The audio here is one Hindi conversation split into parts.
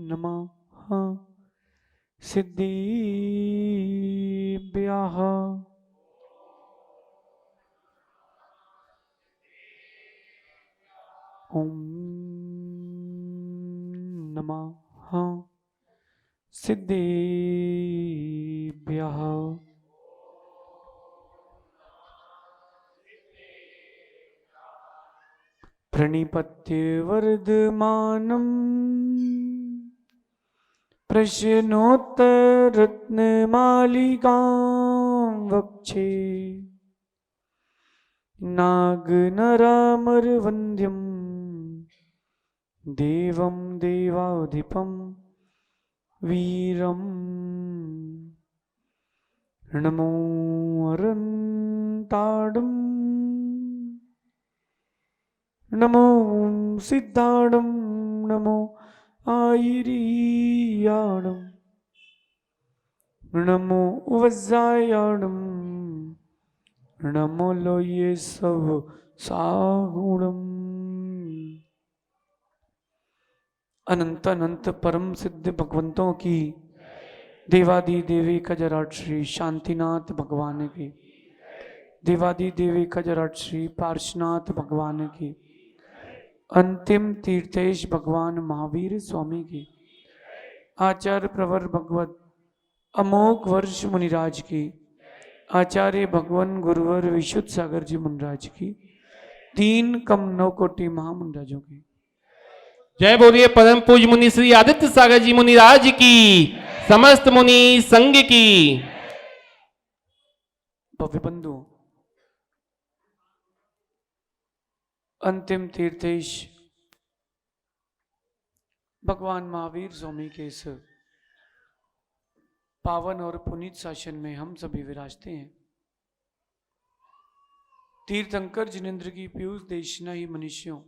नमः सिद्धिभ्यः ॐ नमः सिद्धिभ्यः प्रणिपत्य वर्धमानम् प्रश्नोत्तरत्नमालिकां वक्षे नागनरामरवन्द्यं देवं देवाधिपं वीरं नमो अरन्ताडं नमो सिद्धाडं नमो आयिरीयाणं नमो वज्रायाणं नमो लोये सब साहुणम। अनंत अनंत परम सिद्ध भगवंतों की, देवादि देवी खजराट श्री शांतिनाथ भगवान की, देवादि देवी खजराट श्री पार्श्वनाथ भगवान की, अंतिम तीर्थेश भगवान महावीर स्वामी की, आचार्य प्रवर भगवत अमोघ वर्ष मुनिराज की, आचार्य भगवान गुरुवर विशुद्ध सागर जी मुनिराज की, 3 कम 9 कोटि महामुनिराजों की जय बोलिए। परम पूज मुनि श्री आदित्य सागर जी मुनिराज की, समस्त मुनि संघ की। भव्य बंधु, अंतिम तीर्थेश भगवान महावीर स्वामी के इस पावन और पुनीत शासन में हम सभी विराजते हैं। तीर्थंकर जिनेन्द्र की पीयूष देशना ही मनुष्यों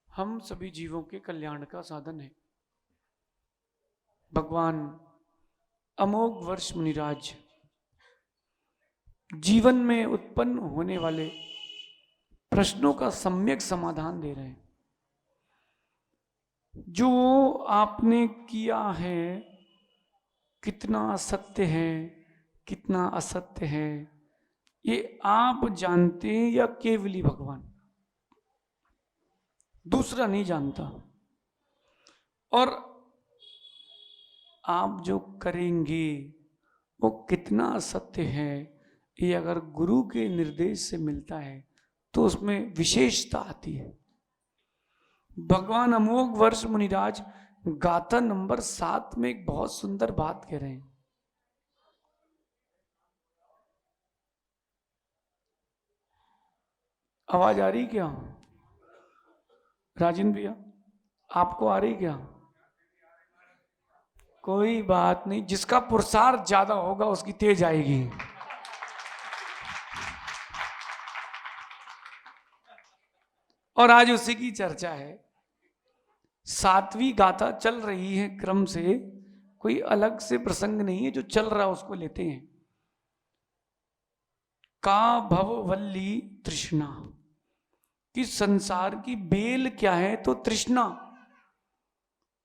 हम सभी जीवों के कल्याण का साधन है। भगवान अमोघ वर्ष मुनिराज जीवन में उत्पन्न होने वाले प्रश्नों का सम्यक समाधान दे रहे हैं। जो आपने किया है कितना सत्य है कितना असत्य है, ये आप जानते हैं या केवली भगवान? दूसरा नहीं जानता। और आप जो करेंगे वो कितना सत्य है, ये अगर गुरु के निर्देश से मिलता है तो उसमें विशेषता आती है। भगवान अमोघ वर्ष मुनिराज गाथा नंबर 7 में एक बहुत सुंदर बात कह रहे हैं। आवाज आ रही क्या राजेंद्र भैया? आपको आ रही क्या? कोई बात नहीं, जिसका पुरुषार्थ ज्यादा होगा उसकी तेज आएगी। और आज उसी की चर्चा है। 7वीं गाथा चल रही है क्रम से, कोई अलग से प्रसंग नहीं है, जो चल रहा है उसको लेते हैं। का भववल्ली तृष्णा, कि संसार की बेल क्या है तो तृष्णा।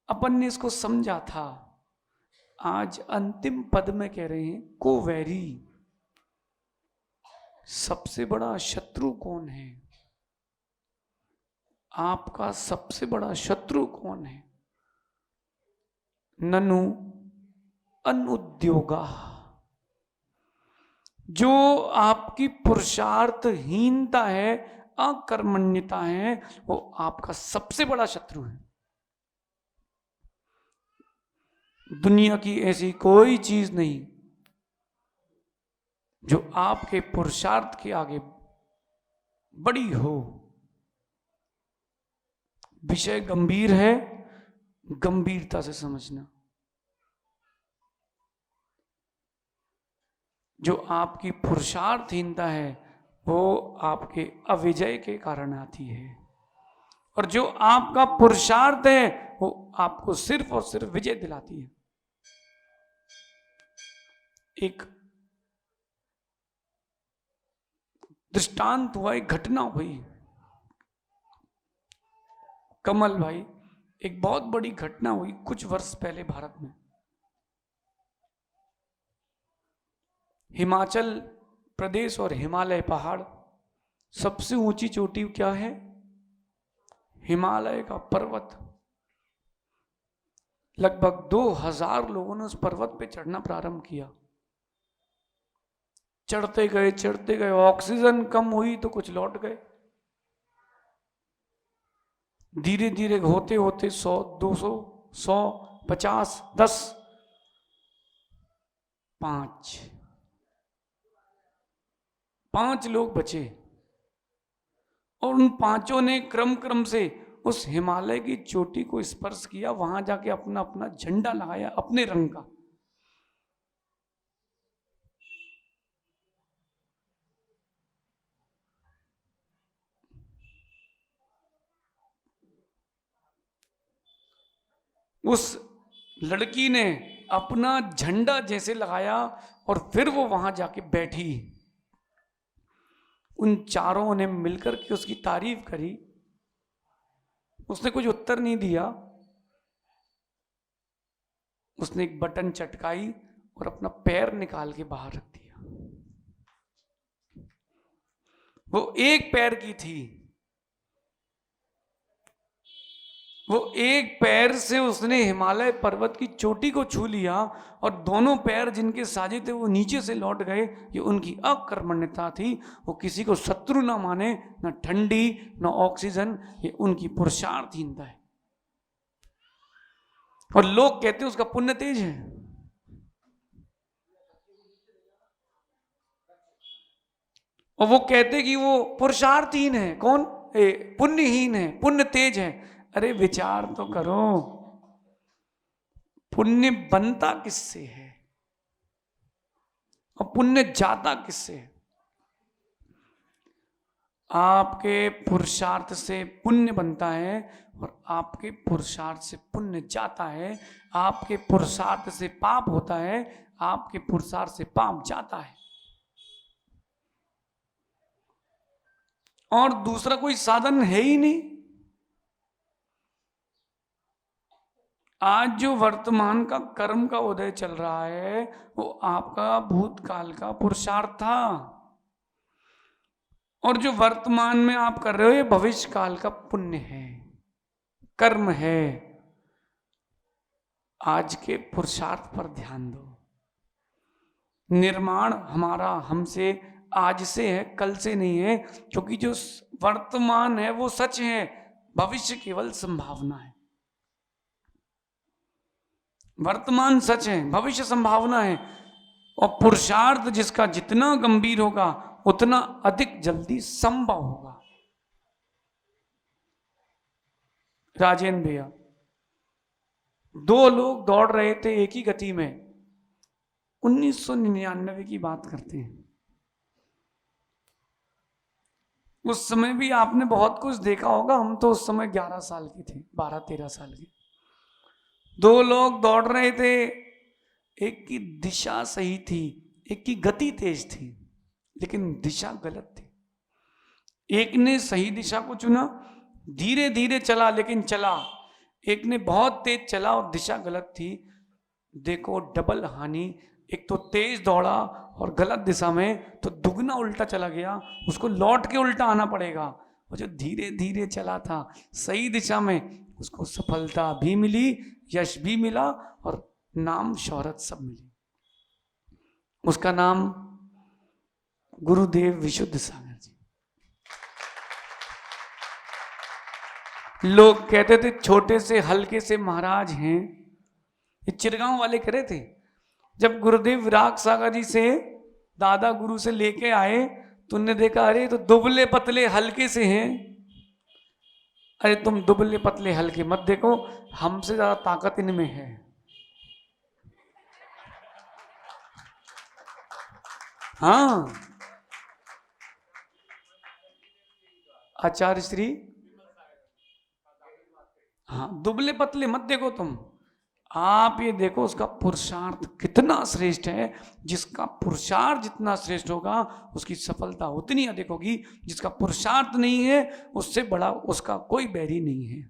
अपन ने इसको समझा था। आज अंतिम पद में कह रहे हैं को वैरी, सबसे बड़ा शत्रु कौन है? आपका सबसे बड़ा शत्रु कौन है? ननु अनुद्योगा, जो आपकी पुरुषार्थहीनता है, अकर्मण्यता है, वो आपका सबसे बड़ा शत्रु है। दुनिया की ऐसी कोई चीज नहीं जो आपके पुरुषार्थ के आगे बड़ी हो। विषय गंभीर है, गंभीरता से समझना। जो आपकी पुरुषार्थहीनता है वो आपके अविजय के कारण आती है, और जो आपका पुरुषार्थ है वो आपको सिर्फ और सिर्फ विजय दिलाती है। एक दृष्टांत हुआ, एक घटना हुई। कमल भाई एक बहुत बड़ी घटना हुई कुछ वर्ष पहले भारत में। हिमाचल प्रदेश और हिमालय पहाड़, सबसे ऊंची चोटी क्या है? हिमालय का पर्वत। लगभग 2000 लोगों ने उस पर्वत पे चढ़ना प्रारंभ किया। चढ़ते गए, ऑक्सीजन कम हुई तो कुछ लौट गए। धीरे धीरे होते होते 100, 200, 100, 50, 10, 5 लोग बचे और उन 5 ने क्रम से उस हिमालय की चोटी को स्पर्श किया, वहां जाके अपना अपना झंडा लगाया अपने रंग का। उस लड़की ने अपना झंडा जैसे लगाया और फिर वो वहां जाके बैठी। उन चारों ने मिलकर के उसकी तारीफ करी। उसने कुछ उत्तर नहीं दिया। उसने एक बटन चटकाई और अपना पैर निकाल के बाहर रख दिया। वो एक पैर की थी। वो एक पैर से उसने हिमालय पर्वत की चोटी को छू लिया और दोनों पैर जिनके साजे थे वो नीचे से लौट गए। ये उनकी अकर्मण्यता थी। वो किसी को शत्रु ना माने, ना ठंडी ना ऑक्सीजन। ये उनकी पुरुषार्थहीनता है। और लोग कहते हैं उसका पुण्य तेज है। और वो कहते कि वो पुरुषार्थहीन है। कौन? पुण्यहीन है, पुण्य तेज है। अरे विचार तो करो, पुण्य बनता किससे है और पुण्य जाता किससे है? आपके पुरुषार्थ से पुण्य बनता है और आपके पुरुषार्थ से पुण्य जाता है। आपके पुरुषार्थ से पाप होता है, आपके पुरुषार्थ से पाप जाता है। और दूसरा कोई साधन है ही नहीं। आज जो वर्तमान का कर्म का उदय चल रहा है वो आपका भूतकाल का पुरुषार्थ था। और जो वर्तमान में आप कर रहे हो ये भविष्य काल का पुण्य है, कर्म है। आज के पुरुषार्थ पर ध्यान दो। निर्माण हमारा हमसे आज से है, कल से नहीं है। क्योंकि जो वर्तमान है वो सच है, भविष्य केवल संभावना है। वर्तमान सच है, भविष्य संभावना है। और पुरुषार्थ जिसका जितना गंभीर होगा उतना अधिक जल्दी संभव होगा। राजेंद्र भैया, 2 लोग दौड़ रहे थे एक ही गति में। 1999 की बात करते हैं। उस समय भी आपने बहुत कुछ देखा होगा। हम तो उस समय 11 साल के थे, 12-13 साल के। 2 लोग दौड़ रहे थे, एक की दिशा सही थी, एक की गति तेज थी, लेकिन दिशा गलत थी। एक ने सही दिशा को चुना, धीरे धीरे चला लेकिन चला। एक ने बहुत तेज चला और दिशा गलत थी। देखो डबल हानि। एक तो तेज दौड़ा और गलत दिशा में, तो दुगना उल्टा चला गया। उसको लौट के उल्टा आना पड़ेगा। और जो धीरे धीरे चला था सही दिशा में, उसको सफलता भी मिली, यश भी मिला और नाम शोहरत सब मिली। उसका नाम गुरुदेव विशुद्ध सागर जी। लोग कहते थे छोटे से हल्के से महाराज हैं। ये चिरगांव वाले कह रहे थे। जब गुरुदेव विराग सागर जी से दादा गुरु से लेके आए तो उन्होंने देखा, अरे तो दुबले पतले हल्के से हैं। अरे तुम दुबले पतले हल्के मत देखो, हमसे ज्यादा ताकत इनमें है। हाँ, आचार्य श्री, हाँ, दुबले पतले मत देखो तुम। आप ये देखो उसका पुरुषार्थ कितना श्रेष्ठ है। जिसका पुरुषार्थ जितना श्रेष्ठ होगा उसकी सफलता उतनी अधिक होगी। जिसका पुरुषार्थ नहीं है उससे बड़ा उसका कोई बैरी नहीं है।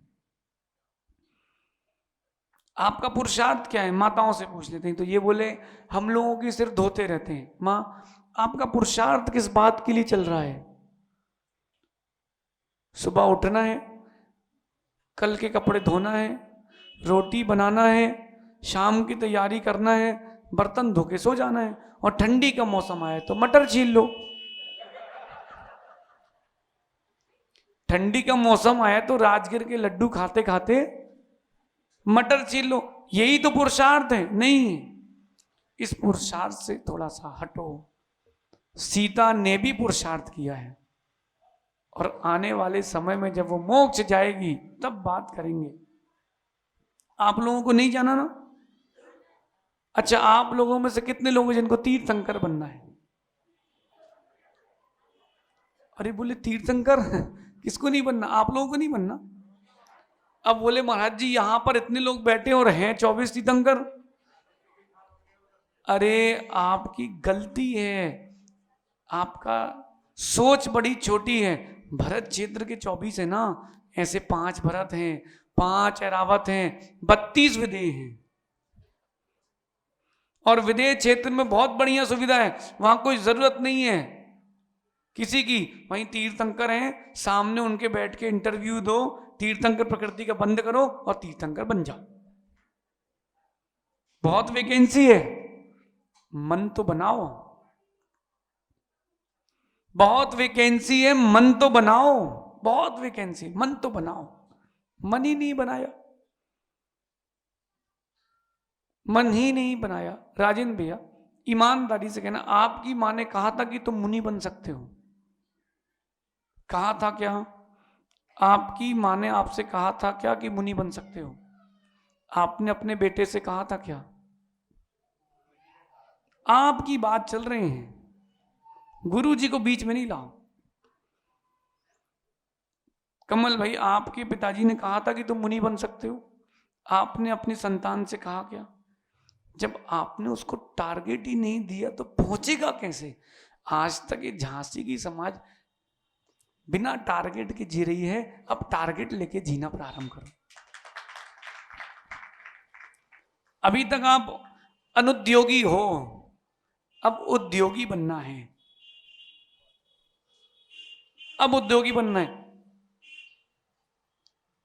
आपका पुरुषार्थ क्या है? माताओं से पूछ लेते हैं तो ये बोले हम लोगों के सिर धोते रहते हैं। माँ, आपका पुरुषार्थ किस बात के लिए चल रहा है? सुबह उठना है, कल के कपड़े धोना है, रोटी बनाना है, शाम की तैयारी करना है, बर्तन धो के सो जाना है, और ठंडी का मौसम आया तो मटर छील लो। ठंडी का मौसम आया तो राजगिर के लड्डू खाते खाते मटर छील लो। यही तो पुरुषार्थ है? नहीं, इस पुरुषार्थ से थोड़ा सा हटो। सीता ने भी पुरुषार्थ किया है, और आने वाले समय में जब वो मोक्ष जाएगी तब बात करेंगे। आप लोगों को नहीं जाना ना? अच्छा, आप लोगों में से कितने लोग हैं जिनको तीर्थंकर बनना है? अरे बोले तीर्थंकर किसको नहीं बनना? आप लोगों को नहीं बनना? अब बोले महाराज जी यहां पर इतने लोग बैठे और हैं 24 तीर्थंकर। अरे आपकी गलती है, आपका सोच बड़ी छोटी है। भरत क्षेत्र के 24 है ना, ऐसे 5 भरत हैं, 5 ऐरावत हैं, 32 विदेह हैं। और विदेह क्षेत्र में बहुत बढ़िया सुविधा है, वहां कोई जरूरत नहीं है किसी की। वहीं तीर्थंकर हैं, सामने उनके बैठ के इंटरव्यू दो, तीर्थंकर प्रकृति का बंद करो और तीर्थंकर बन जाओ। बहुत वैकेंसी है, मन तो बनाओ। बहुत वैकेंसी है, मन तो बनाओ। बहुत वैकेंसी, मन तो बनाओ। मन ही नहीं बनाया, मन ही नहीं बनाया। राजेंद्र भैया ईमानदारी से कहना, आपकी माँ ने कहा था कि तुम मुनि बन सकते हो? कहा था क्या? आपकी माँ ने आपसे कहा था क्या कि मुनि बन सकते हो? आपने अपने बेटे से कहा था क्या? आपकी बात चल रहे हैं, गुरु जी को बीच में नहीं लाओ। कमल भाई, आपके पिताजी ने कहा था कि तुम मुनि बन सकते हो? आपने अपनी संतान से कहा क्या? जब आपने उसको टारगेट ही नहीं दिया तो पहुंचेगा कैसे? आज तक ये झांसी की समाज बिना टारगेट के जी रही है, अब टारगेट लेके जीना प्रारंभ करो। अभी तक आप अनुद्योगी हो, अब उद्योगी बनना है। अब उद्योगी बनना है,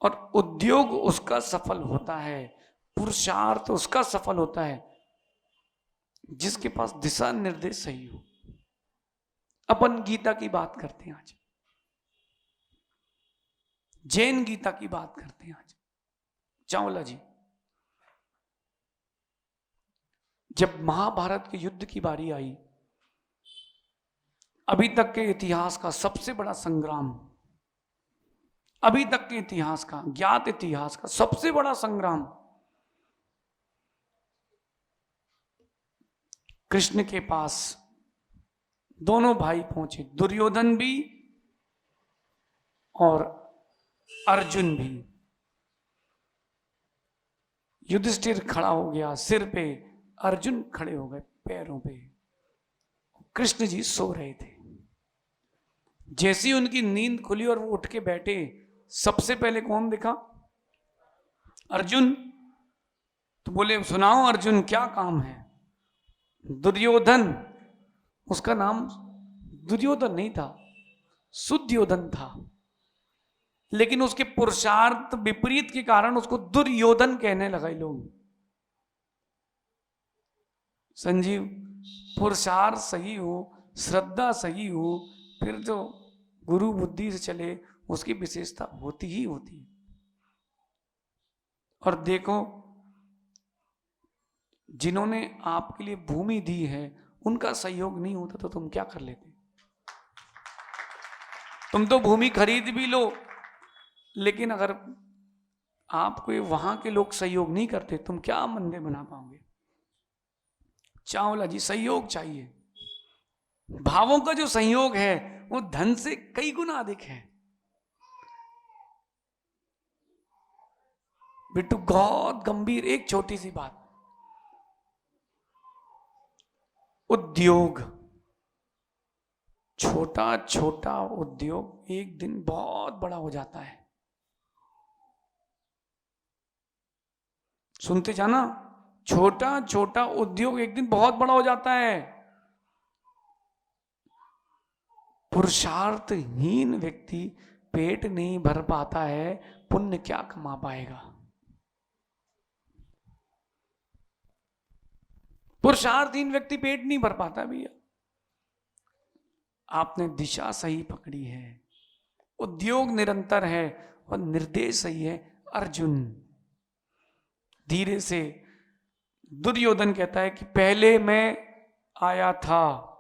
और उद्योग उसका सफल होता है, पुरुषार्थ उसका सफल होता है जिसके पास दिशा निर्देश सही हो। अपन गीता की बात करते हैं आज, जैन गीता की बात करते हैं आज। चावला जी, जब महाभारत के युद्ध की बारी आई, अभी तक के इतिहास का सबसे बड़ा संग्राम, अभी तक के इतिहास का, ज्ञात इतिहास का सबसे बड़ा संग्राम कृष्ण के पास दोनों भाई पहुंचे, दुर्योधन भी और अर्जुन भी। युधिष्ठिर खड़ा हो गया सिर पे, अर्जुन खड़े हो गए पैरों पे। कृष्ण जी सो रहे थे। जैसी उनकी नींद खुली और वो उठ के बैठे, सबसे पहले कौन दिखा? अर्जुन। तो बोले सुनाओ अर्जुन, क्या काम है? दुर्योधन, उसका नाम दुर्योधन नहीं था, सुद्योधन था, लेकिन उसके पुरुषार्थ विपरीत के कारण उसको दुर्योधन कहने लगे लोग। संजीव, पुरुषार्थ सही हो, श्रद्धा सही हो, फिर जो गुरु बुद्धि से चले उसकी विशेषता होती ही होती है। और देखो, जिन्होंने आपके लिए भूमि दी है उनका सहयोग नहीं होता तो तुम क्या कर लेते? तुम तो भूमि खरीद भी लो, लेकिन अगर आपको वहां के लोग सहयोग नहीं करते तुम क्या मंदिर बना पाओगे? चावला जी, सहयोग चाहिए। भावों का जो संयोग है वो धन से कई गुना अधिक है। बिट्टू, बहुत गंभीर एक छोटी सी बात, उद्योग, छोटा छोटा उद्योग एक दिन बहुत बड़ा हो जाता है। सुनते जाना, छोटा छोटा उद्योग एक दिन बहुत बड़ा हो जाता है। पुरुषार्थहीन व्यक्ति पेट नहीं भर पाता है, पुण्य क्या कमा पाएगा। पुरुषार्थहीन व्यक्ति पेट नहीं भर पाता भैया। आपने दिशा सही पकड़ी है, उद्योग निरंतर है और निर्देश सही है। अर्जुन धीरे से, दुर्योधन कहता है कि पहले मैं आया था,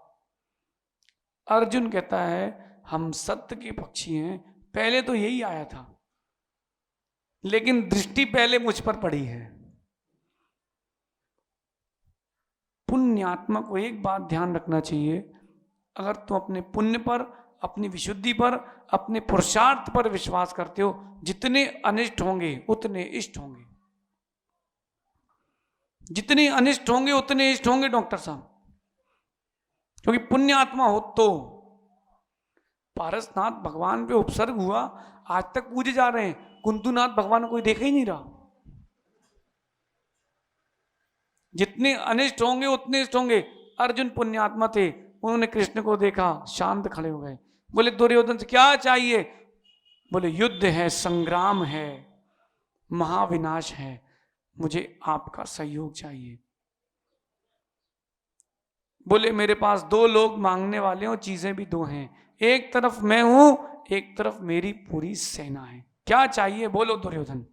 अर्जुन कहता है हम सत्य के पक्षी हैं, पहले तो यही आया था, लेकिन दृष्टि पहले मुझ पर पड़ी है। पुण्यात्मा को एक बात ध्यान रखना चाहिए, अगर तुम अपने पुण्य पर, अपनी विशुद्धि पर, अपने पुरुषार्थ पर विश्वास करते हो, जितने अनिष्ट होंगे उतने इष्ट होंगे, जितने अनिष्ट होंगे उतने इष्ट होंगे डॉक्टर साहब। क्योंकि पुण्यात्मा हो तो पारसनाथ भगवान पे उपसर्ग हुआ, आज तक पूजे जा रहे हैं, कुंतुनाथ भगवान को कोई देखा ही नहीं रहा। जितने अनिष्ट होंगे उतने इष्ट होंगे। अर्जुन पुण्यात्मा थे, उन्होंने कृष्ण को देखा, शांत खड़े हो गए। बोले दुर्योधन से क्या चाहिए? बोले युद्ध है, संग्राम है, महाविनाश है, मुझे आपका सहयोग चाहिए। बोले मेरे पास दो लोग मांगने वाले हो, चीजें भी दो हैं, एक तरफ मैं हूं, एक तरफ मेरी पूरी सेना है, क्या चाहिए बोलो दुर्योधन।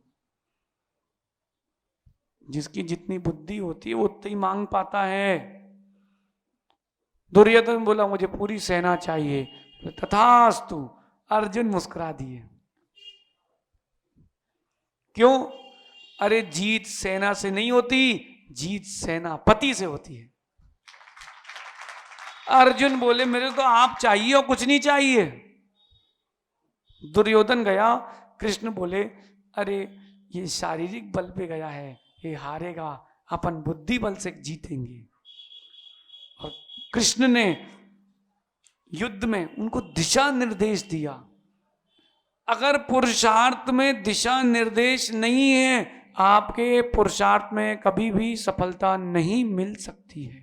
जिसकी जितनी बुद्धि होती है वो उतना ही मांग पाता है। दुर्योधन बोला मुझे पूरी सेना चाहिए। तथास्तु, अर्जुन मुस्कुरा दिए। क्यों? अरे जीत सेना से नहीं होती, जीत सेनापति से होती है। अर्जुन बोले मेरे तो आप चाहिए और कुछ नहीं चाहिए। दुर्योधन गया, कृष्ण बोले अरे ये शारीरिक बल पे गया है, ये हारेगा, अपन बुद्धि बल से जीतेंगे। और कृष्ण ने युद्ध में उनको दिशा निर्देश दिया। अगर पुरुषार्थ में दिशा निर्देश नहीं है, आपके पुरुषार्थ में कभी भी सफलता नहीं मिल सकती है।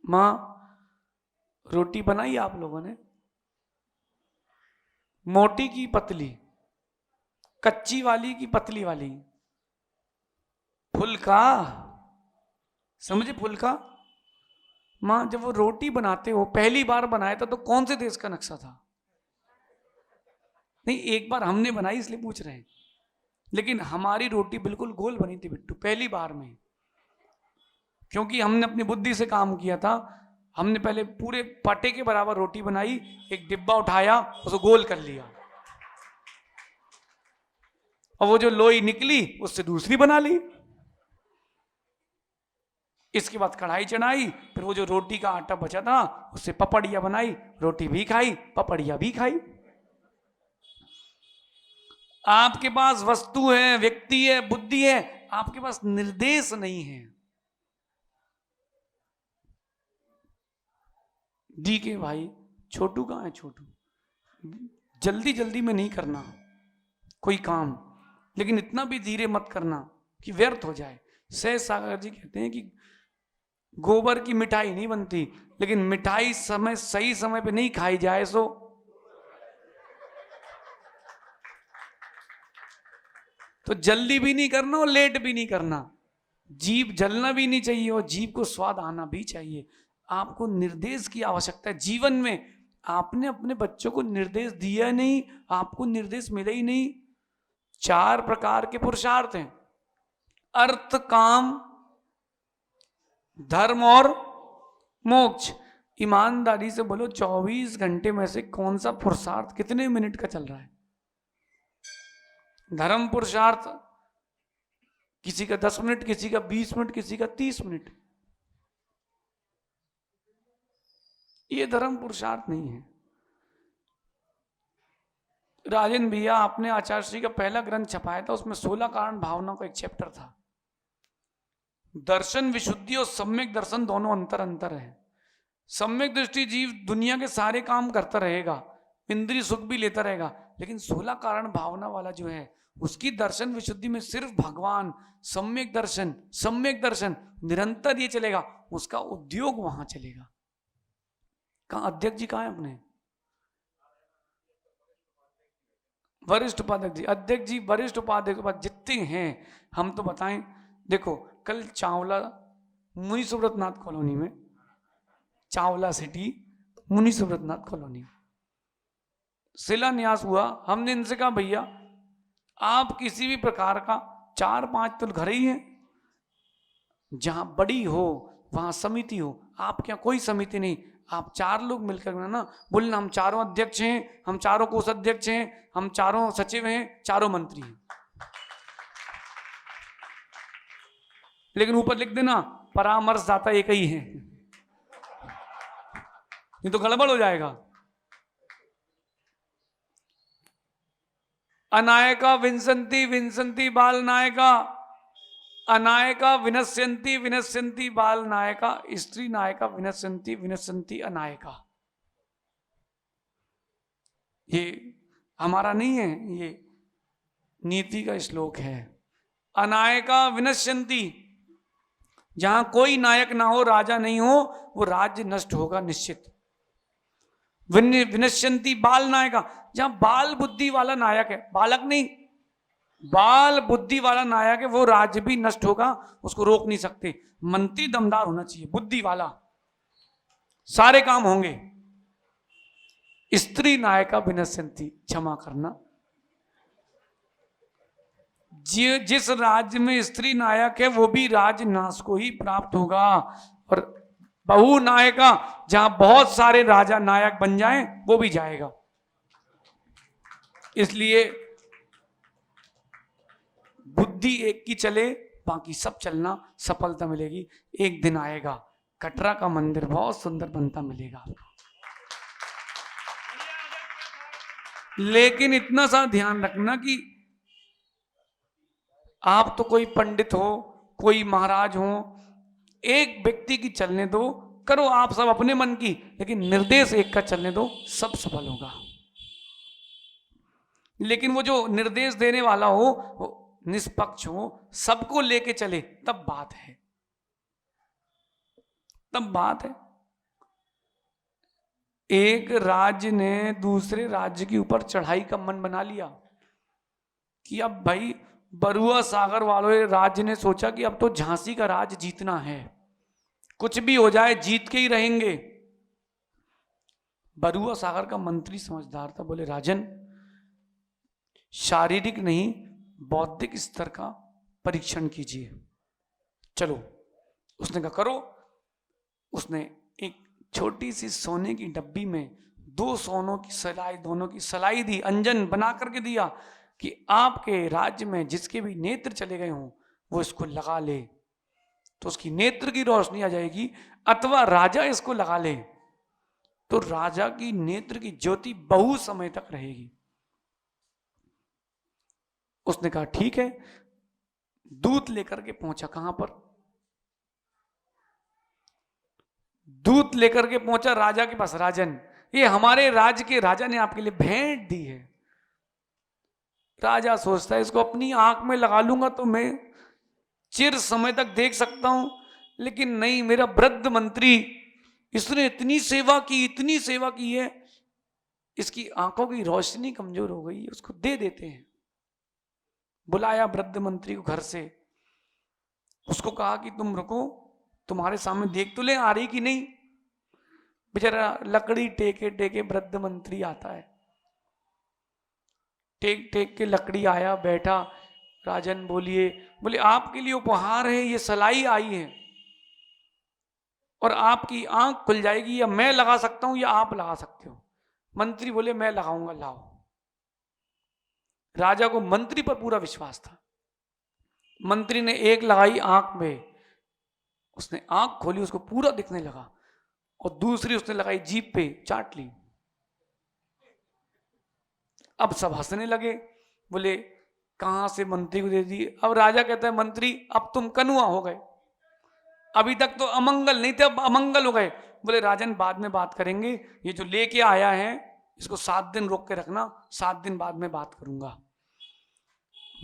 मां रोटी बनाई आप लोगों ने, मोटी की पतली, कच्ची वाली की पतली वाली, फुल्का, समझे फुल्का? मां जब वो रोटी बनाते हो, पहली बार बनाया था तो कौन से देश का नक्शा था? नहीं, एक बार हमने बनाई इसलिए पूछ रहे हैं, लेकिन हमारी रोटी बिल्कुल गोल बनी थी बिट्टू, पहली बार में। क्योंकि हमने अपनी बुद्धि से काम किया था। हमने पहले पूरे पटे के बराबर रोटी बनाई, एक डिब्बा उठाया, उसको गोल कर लिया, और वो जो लोई निकली उससे दूसरी बना ली। इसके बाद कढ़ाई चढ़ाई, फिर वो जो रोटी का आटा बचा था उससे पपड़िया बनाई, रोटी भी खाई, पपड़िया भी खाई। आपके पास वस्तु है, व्यक्ति है, बुद्धि है, आपके पास निर्देश नहीं है। डी के भाई छोटू कहाँ है? छोटू, जल्दी जल्दी में नहीं करना कोई काम, लेकिन इतना भी धीरे मत करना कि व्यर्थ हो जाए। सहज सागर जी कहते हैं कि गोबर की मिठाई नहीं बनती, लेकिन मिठाई समय सही समय पे नहीं खाई जाए सो तो जल्दी भी नहीं करना और लेट भी नहीं करना। जीभ जलना भी नहीं चाहिए और जीभ को स्वाद आना भी चाहिए। आपको निर्देश की आवश्यकता है जीवन में। आपने अपने बच्चों को निर्देश दिया नहीं, आपको निर्देश मिला ही नहीं। 4 प्रकार के पुरुषार्थ हैं, अर्थ, काम, धर्म और मोक्ष। ईमानदारी से बोलो 24 घंटे में से कौन सा पुरुषार्थ कितने मिनट का चल रहा है? धर्म पुरुषार्थ किसी का 10 मिनट, किसी का 20 मिनट, किसी का 30 मिनट। ये धर्म पुरुषार्थ नहीं है। राजन भैया, आपने आचार्य श्री का पहला ग्रंथ छपाया था, उसमें 16 कारण भावना का एक चैप्टर था। दर्शन विशुद्धि और सम्यक दर्शन दोनों अंतर है। सम्यक दृष्टि जीव दुनिया के सारे काम करता रहेगा, इंद्रिय सुख भी लेता रहेगा, लेकिन 16 कारण भावना वाला जो है उसकी दर्शन विशुद्धि में सिर्फ भगवान, सम्यक दर्शन निरंतर ये चलेगा, उसका उद्योग वहां चलेगा। कहाँ अध्यक्ष जी कहाँ है अपने? वरिष्ठ उपाध्यक्ष जी, अध्यक्ष जी, वरिष्ठ उपाध्यक्ष जितने हैं हम तो बताएं। देखो कल चावला मुनि सुब्रतनाथ कॉलोनी में, चावला सिटी मुनि सुब्रतनाथ कॉलोनी शिलान्यास हुआ। हमने इनसे कहा भैया आप किसी भी प्रकार का 4-5 तो घर ही हैं, जहां बड़ी हो वहां समिति हो, आपके यहाँ कोई समिति नहीं, आप 4 लोग मिलकर ना बोलना हम चारों अध्यक्ष हैं, हम चारों कोषाध्यक्ष हैं, हम चारों सचिव हैं, चारों मंत्री हैं। लेकिन ऊपर लिख देना परामर्शदाता एक ही है, ये तो गड़बड़ हो जाएगा। अनायका विंसंती विंसंती बाल नायका, अनायका विनश्यंती विनश्यंती बाल नायका, स्त्री नायका विनश्यंती विनश्यंती अनायका। ये हमारा नहीं है, ये नीति का श्लोक है। अनायका विनश्यंती, जहां कोई नायक ना हो, राजा नहीं हो, वो राज्य नष्ट होगा निश्चित। विनश्यंती बाल नायका, जहां बाल बुद्धि वाला नायक है, बालक नहीं, बाल बुद्धि वाला नायक है, वो राज्य भी नष्ट होगा, उसको रोक नहीं सकते। मंत्री दमदार होना चाहिए, बुद्धि वाला, सारे काम होंगे। स्त्री नायका विनश्यंती, क्षमा करना, जिस राज्य में स्त्री नायक है वो भी राज्य नाश को ही प्राप्त होगा। और बहु नायका, जहां बहुत सारे राजा नायक बन जाएं, वो भी जाएगा। इसलिए बुद्धि एक की चले, बाकी सब चलना, सफलता मिलेगी। एक दिन आएगा कटरा का मंदिर बहुत सुंदर बनता मिलेगा आपको। लेकिन इतना सा ध्यान रखना कि आप तो कोई पंडित हो, कोई महाराज हो, एक व्यक्ति की चलने दो, करो आप सब अपने मन की, लेकिन निर्देश एक का चलने दो, सब सफल होगा। लेकिन वो जो निर्देश देने वाला हो वो निष्पक्ष हो, सबको लेके चले, तब बात है, तब बात है। एक राज्य ने दूसरे राज्य के ऊपर चढ़ाई का मन बना लिया कि अब भाई बरुआ सागर वालों राज्य ने सोचा कि अब तो झांसी का राज जीतना है, कुछ भी हो जाए जीत के ही रहेंगे। बरुआ सागर का मंत्री समझदार था, बोले राजन शारीरिक नहीं बौद्धिक स्तर का परीक्षण कीजिए, चलो। उसने कहा करो। उसने एक छोटी सी सोने की डब्बी में 2 सोनों की सलाई, दोनों की सलाई दी, अंजन बना करके दिया कि आपके राज्य में जिसके भी नेत्र चले गए हों वो इसको लगा ले, तो उसकी नेत्र की रोशनी आ जाएगी। अथवा राजा इसको लगा ले तो राजा की नेत्र की ज्योति बहुत समय तक रहेगी। उसने कहा ठीक है। दूत लेकर के पहुंचा, कहां पर? दूत लेकर के पहुंचा राजा के पास। राजन, ये हमारे राज्य के राजा ने आपके लिए भेंट दी है। राजा सोचता है इसको अपनी आंख में लगा लूंगा तो मैं चिर समय तक देख सकता हूं, लेकिन नहीं, मेरा वृद्ध मंत्री, इसने इतनी सेवा की, इतनी सेवा की है, इसकी आंखों की रोशनी कमजोर हो गई है, उसको दे देते हैं। बुलाया वृद्ध मंत्री को घर से, उसको कहा कि तुम रुको, तुम्हारे सामने देख तो ले आ रही कि नहीं। बेचारा लकड़ी टेके टेके वृद्ध मंत्री आता है, टेक टेक के लकड़ी आया, बैठा। राजन बोलिए। बोले आपके लिए उपहार है, ये सलाई आई है और आपकी आंख खुल जाएगी, या मैं लगा सकता हूं या आप लगा सकते हो। मंत्री बोले मैं लगाऊंगा, लाओ। राजा को मंत्री पर पूरा विश्वास था। मंत्री ने एक लगाई आंख में, उसने आंख खोली, उसको पूरा दिखने लगा, और दूसरी उसने लगाई जीभ पे, चाट ली। अब सब हंसने लगे, बोले कहां से मंत्री को दे दी। अब राजा कहता है मंत्री अब तुम कनुआ हो गए, अभी तक तो अमंगल नहीं थे, अब अमंगल हो गए। बोले राजन बाद में बात करेंगे, ये जो लेके आया है इसको 7 दिन रोक के रखना, 7 दिन बाद में बात करूंगा।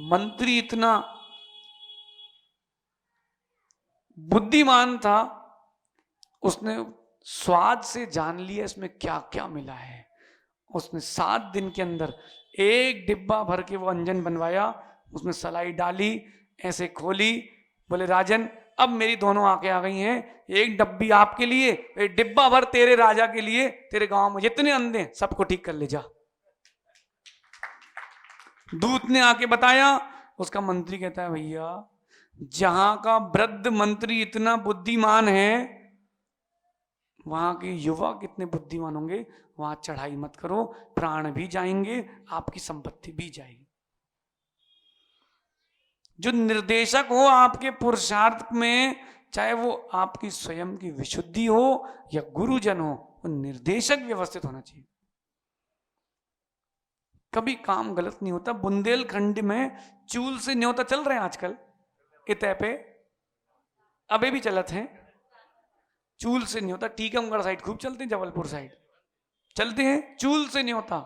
मंत्री इतना बुद्धिमान था, उसने स्वाद से जान लिया इसमें क्या क्या मिला है। उसने 7 दिन के अंदर 1 डिब्बा भर के वो अंजन बनवाया, उसमें सलाई डाली, ऐसे खोली, बोले राजन अब मेरी दोनों आंखें आ गई हैं, 1 डब्बी आपके लिए, 1 डिब्बा भर तेरे राजा के लिए, तेरे गांव में जितने अंधे हैं सबको ठीक कर ले जा। दूत ने आके बताया, उसका मंत्री कहता है भैया जहां का वृद्ध मंत्री इतना बुद्धिमान है, वहां के युवा कितने बुद्धिमान होंगे, वहां चढ़ाई मत करो, प्राण भी जाएंगे, आपकी संपत्ति भी जाएगी। जो निर्देशक हो आपके पुरुषार्थ में, चाहे वो आपकी स्वयं की विशुद्धि हो या गुरुजन हो, वो निर्देशक व्यवस्थित होना चाहिए। कभी काम गलत नहीं होता। बुंदेलखंड में चूल से न्योता चल रहे हैं आजकल, इतने पे अबे भी चलत हैं, चूल से न्योता। टीकमगढ़ साइड खूब चलते हैं, जबलपुर साइड चलते हैं चूल से न्योता,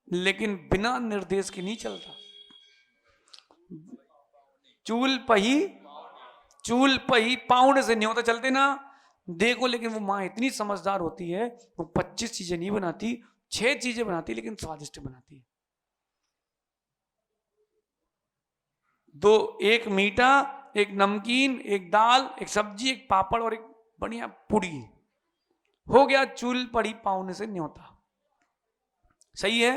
लेकिन बिना निर्देश के नहीं चलता। चूल पही पाउंड से न्योता चलते ना देखो। लेकिन वो माँ इतनी समझदार होती है, वो 25 चीजें नहीं बनाती, 6 चीजें बनाती, लेकिन स्वादिष्ट बनाती है। 2, 1 मीठा, 1 नमकीन, 1 दाल, 1 सब्जी, 1 पापड़ और 1 बढ़िया पूड़ी, हो गया चूल पड़ी पाउंड से न्योता। सही है,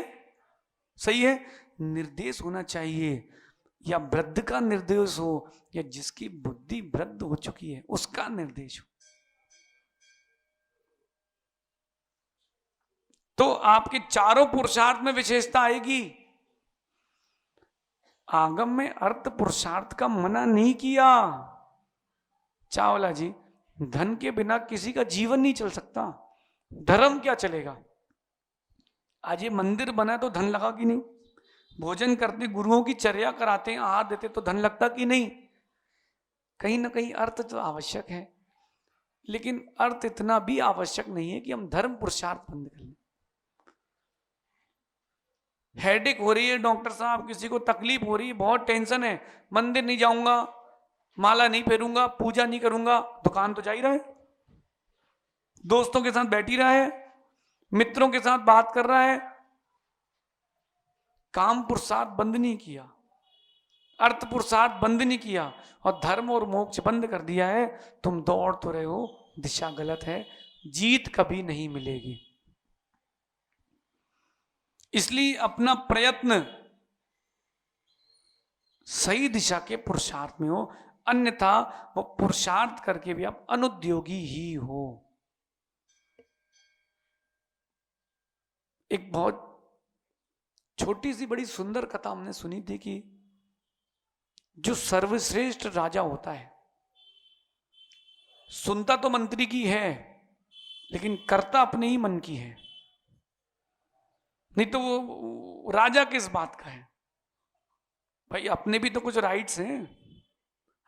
सही है। निर्देश होना चाहिए, या वृद्ध का निर्देश हो, या जिसकी बुद्धि वृद्ध हो चुकी है उसका निर्देश हो, तो आपके चारों पुरुषार्थ में विशेषता आएगी। आगम में अर्थ पुरुषार्थ का मना नहीं किया। चावला जी, धन के बिना किसी का जीवन नहीं चल सकता, धर्म क्या चलेगा। आज ये मंदिर बना तो धन लगा कि नहीं, भोजन करते गुरुओं की चर्या कराते हैं, आहार देते तो धन लगता कि नहीं। कहीं ना कहीं अर्थ तो आवश्यक है, लेकिन अर्थ इतना भी आवश्यक नहीं है कि हम धर्म पुरुषार्थ बंद कर लें। हेडेक हो रही है डॉक्टर साहब, किसी को तकलीफ हो रही है, बहुत टेंशन है, मंदिर नहीं जाऊंगा, माला नहीं फेरूंगा, पूजा नहीं करूंगा, दुकान तो जा ही रहा है, दोस्तों के साथ बैठी रहा है, मित्रों के साथ बात कर रहा है, काम पुरुषार्थ बंद नहीं किया, अर्थ पुरुषार्थ बंद नहीं किया, और धर्म और मोक्ष बंद कर दिया है। तुम दौड़ तो रहे हो, दिशा गलत है, जीत कभी नहीं मिलेगी। इसलिए अपना प्रयत्न सही दिशा के पुरुषार्थ में हो, अन्यथा वो पुरुषार्थ करके भी आप अनुद्योगी ही हो। एक बहुत छोटी सी बड़ी सुंदर कथा हमने सुनी थी कि जो सर्वश्रेष्ठ राजा होता है, सुनता तो मंत्री की है, लेकिन करता अपने ही मन की है। नहीं तो वो राजा किस बात का है भाई, अपने भी तो कुछ राइट्स हैं,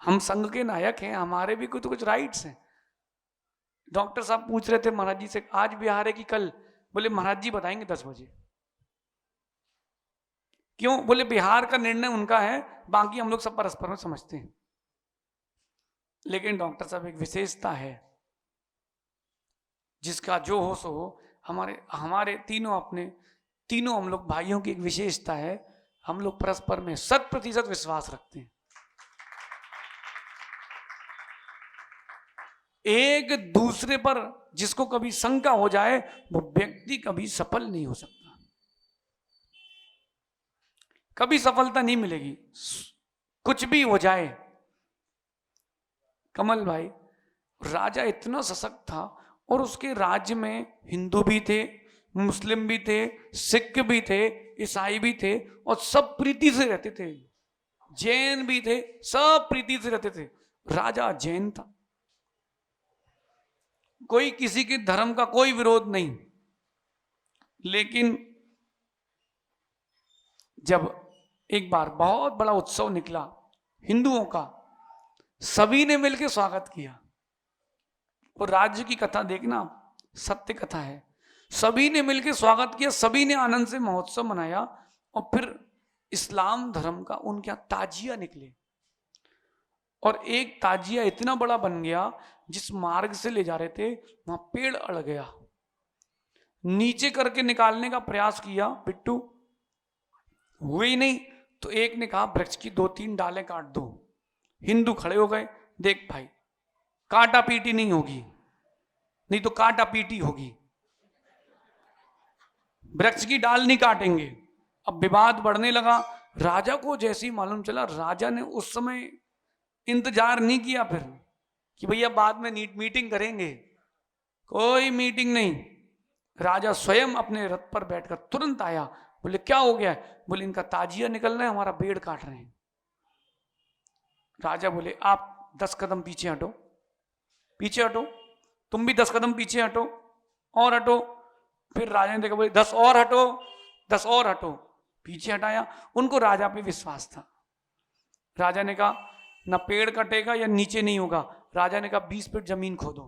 हम संघ के नायक हैं, हमारे भी कुछ राइट्स हैं। डॉक्टर साहब पूछ रहे थे महाराज जी से, आज बिहार है कि कल? बोले महाराज जी बताएंगे 10 बजे। क्यों? बोले बिहार का निर्णय उनका है, बाकी हम लोग सब परस्पर में समझते हैं। लेकिन डॉक्टर साहब एक विशेषता है, जिसका जो हो सो हो, हमारे तीनों हम लोग भाइयों की एक विशेषता है, हम लोग परस्पर में 100% विश्वास रखते हैं। एक दूसरे पर जिसको कभी शंका हो जाए, वो व्यक्ति कभी सफल नहीं हो सकता, कभी सफलता नहीं मिलेगी, कुछ भी हो जाए। कमल भाई, राजा इतना सशक्त था, और उसके राज्य में हिंदू भी थे, मुस्लिम भी थे, सिख भी थे, ईसाई भी थे, और सब प्रीति से रहते थे, जैन भी थे, सब प्रीति से रहते थे। राजा जैन था, कोई किसी के धर्म का कोई विरोध नहीं। लेकिन जब एक बार बहुत बड़ा उत्सव निकला हिंदुओं का, सभी ने मिलकर स्वागत किया। और राज्य की कथा देखना, सत्य कथा है, सभी ने मिलकर स्वागत किया, सभी ने आनंद से महोत्सव मनाया। और फिर इस्लाम धर्म का उनके यहाँ ताजिया निकले, और एक ताजिया इतना बड़ा बन गया, जिस मार्ग से ले जा रहे थे वहां पेड़ अड़ गया। नीचे करके निकालने का प्रयास किया, पिट्टू हुए ही नहीं। तो एक ने कहा वृक्ष की 2-3 डालें काट दो। हिंदू खड़े हो गए, देख भाई काटा पीटी नहीं होगी, नहीं तो काटा पीटी होगी, वृक्ष की डाल नहीं काटेंगे। अब विवाद बढ़ने लगा। राजा को जैसे ही मालूम चला, राजा ने उस समय इंतजार नहीं किया फिर कि भैया बाद में मीटिंग करेंगे, कोई मीटिंग नहीं। राजा स्वयं अपने रथ पर बैठकर तुरंत आया। बोले क्या हो गया है? बोले इनका ताजिया निकलना है, हमारा पेड़ काट रहे हैं। राजा बोले आप 10 कदम पीछे हटो, पीछे हटो, तुम भी 10 कदम पीछे हटो, और हटो। फिर राजा ने देखा, बोले 10 और हटो, 10 और हटो, पीछे हटाया। उनको राजा पे विश्वास था। राजा ने कहा ना पेड़ कटेगा या नीचे नहीं होगा। राजा ने कहा 20 फीट जमीन खोदो।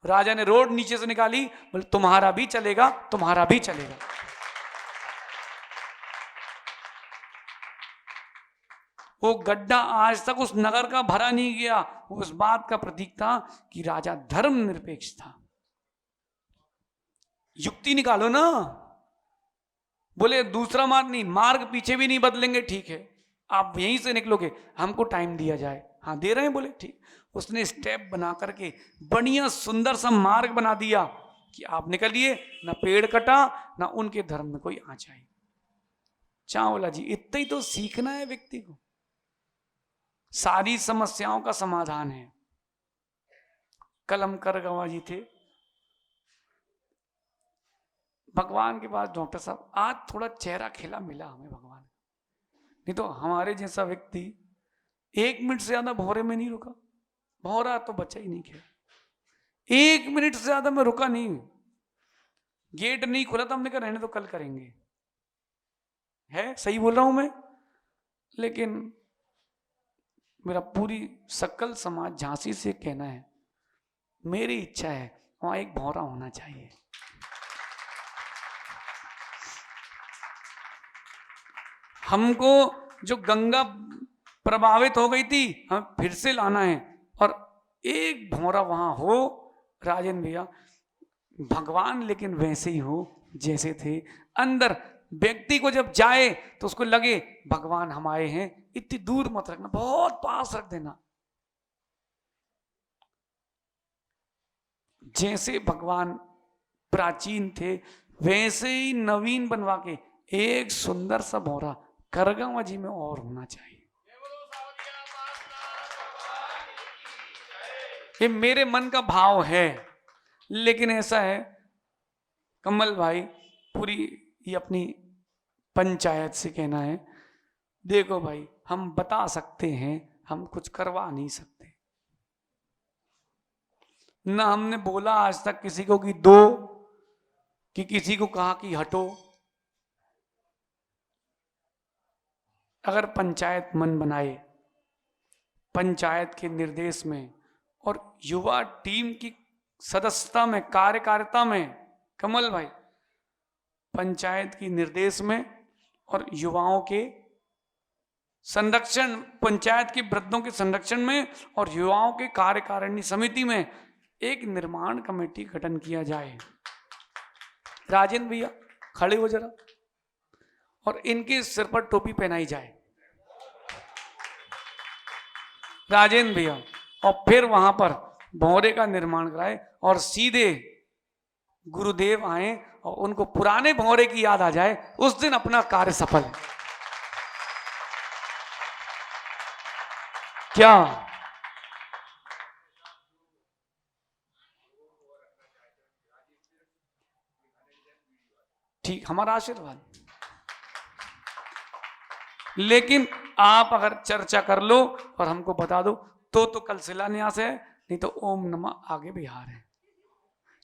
राजा ने रोड नीचे से निकाली, बोले तुम्हारा भी चलेगा, तुम्हारा भी चलेगा। वो गड्ढा आज तक उस नगर का भरा नहीं गया। वो उस बात का प्रतीक था कि राजा धर्म निरपेक्ष था। युक्ति निकालो ना। बोले दूसरा मार्ग नहीं, मार्ग पीछे भी नहीं बदलेंगे, ठीक है आप यहीं से निकलोगे, हमको टाइम दिया जाए। हाँ दे रहे हैं। बोले ठीक। उसने स्टेप बना करके बढ़िया सुंदर सा मार्ग बना दिया कि आप निकलिए, ना पेड़ कटा, ना उनके धर्म में कोई आँच आई। चावला जी इतना ही तो सीखना है व्यक्ति को, सारी समस्याओं का समाधान है। कलम कर गवा जी थे भगवान के पास, डॉक्टर साहब आज थोड़ा चेहरा खिला मिला हमें भगवान, नहीं तो हमारे जैसा व्यक्ति 1 मिनट से ज्यादा भौरे में नहीं रुका। भौरा तो बचा ही नहीं, खेल 1 मिनट से ज्यादा मैं रुका नहीं। गेट नहीं खुला था, हमने कहा रहने तो कल करेंगे। है सही बोल रहा हूं मैं? लेकिन मेरा पूरी सकल समाज झांसी से कहना है, मेरी इच्छा है वहां एक भौरा होना चाहिए। हमको जो गंगा प्रभावित हो गई थी, हमें फिर से लाना है, और एक भौरा वहां हो। राजन भैया भगवान लेकिन वैसे ही हो जैसे थे। अंदर व्यक्ति को जब जाए तो उसको लगे भगवान हम आए हैं। इतनी दूर मत रखना, बहुत पास रख देना। जैसे भगवान प्राचीन थे वैसे ही नवीन बनवा के एक सुंदर सा भौरा करगवा जी में और होना चाहिए। ये मेरे मन का भाव है। लेकिन ऐसा है कमल भाई, पूरी ये अपनी पंचायत से कहना है, देखो भाई हम बता सकते हैं, हम कुछ करवा नहीं सकते। ना हमने बोला आज तक किसी को कि दो, कि किसी को कहा कि हटो। अगर पंचायत मन बनाए, पंचायत के निर्देश में और युवा टीम की सदस्यता में, कार्यकारिता में, कमल भाई पंचायत की निर्देश में और युवाओं के संरक्षण, पंचायत के वृद्धों के संरक्षण में और युवाओं के कार्यकारिणी समिति में एक निर्माण कमेटी गठन किया जाए। राजेंद्र भैया खड़े हो जरा, और इनके सिर पर टोपी पहनाई जाए राजेंद्र भैया, और फिर वहां पर भौरे का निर्माण कराए और सीधे गुरुदेव आए और उनको पुराने भौरे की याद आ जाए। उस दिन अपना कार्य सफल है। क्या ठीक, हमारा आशीर्वाद। लेकिन आप अगर चर्चा कर लो और हमको बता दो तो कल शिलान्यास है, नहीं तो ओम नमः आगे बिहार है,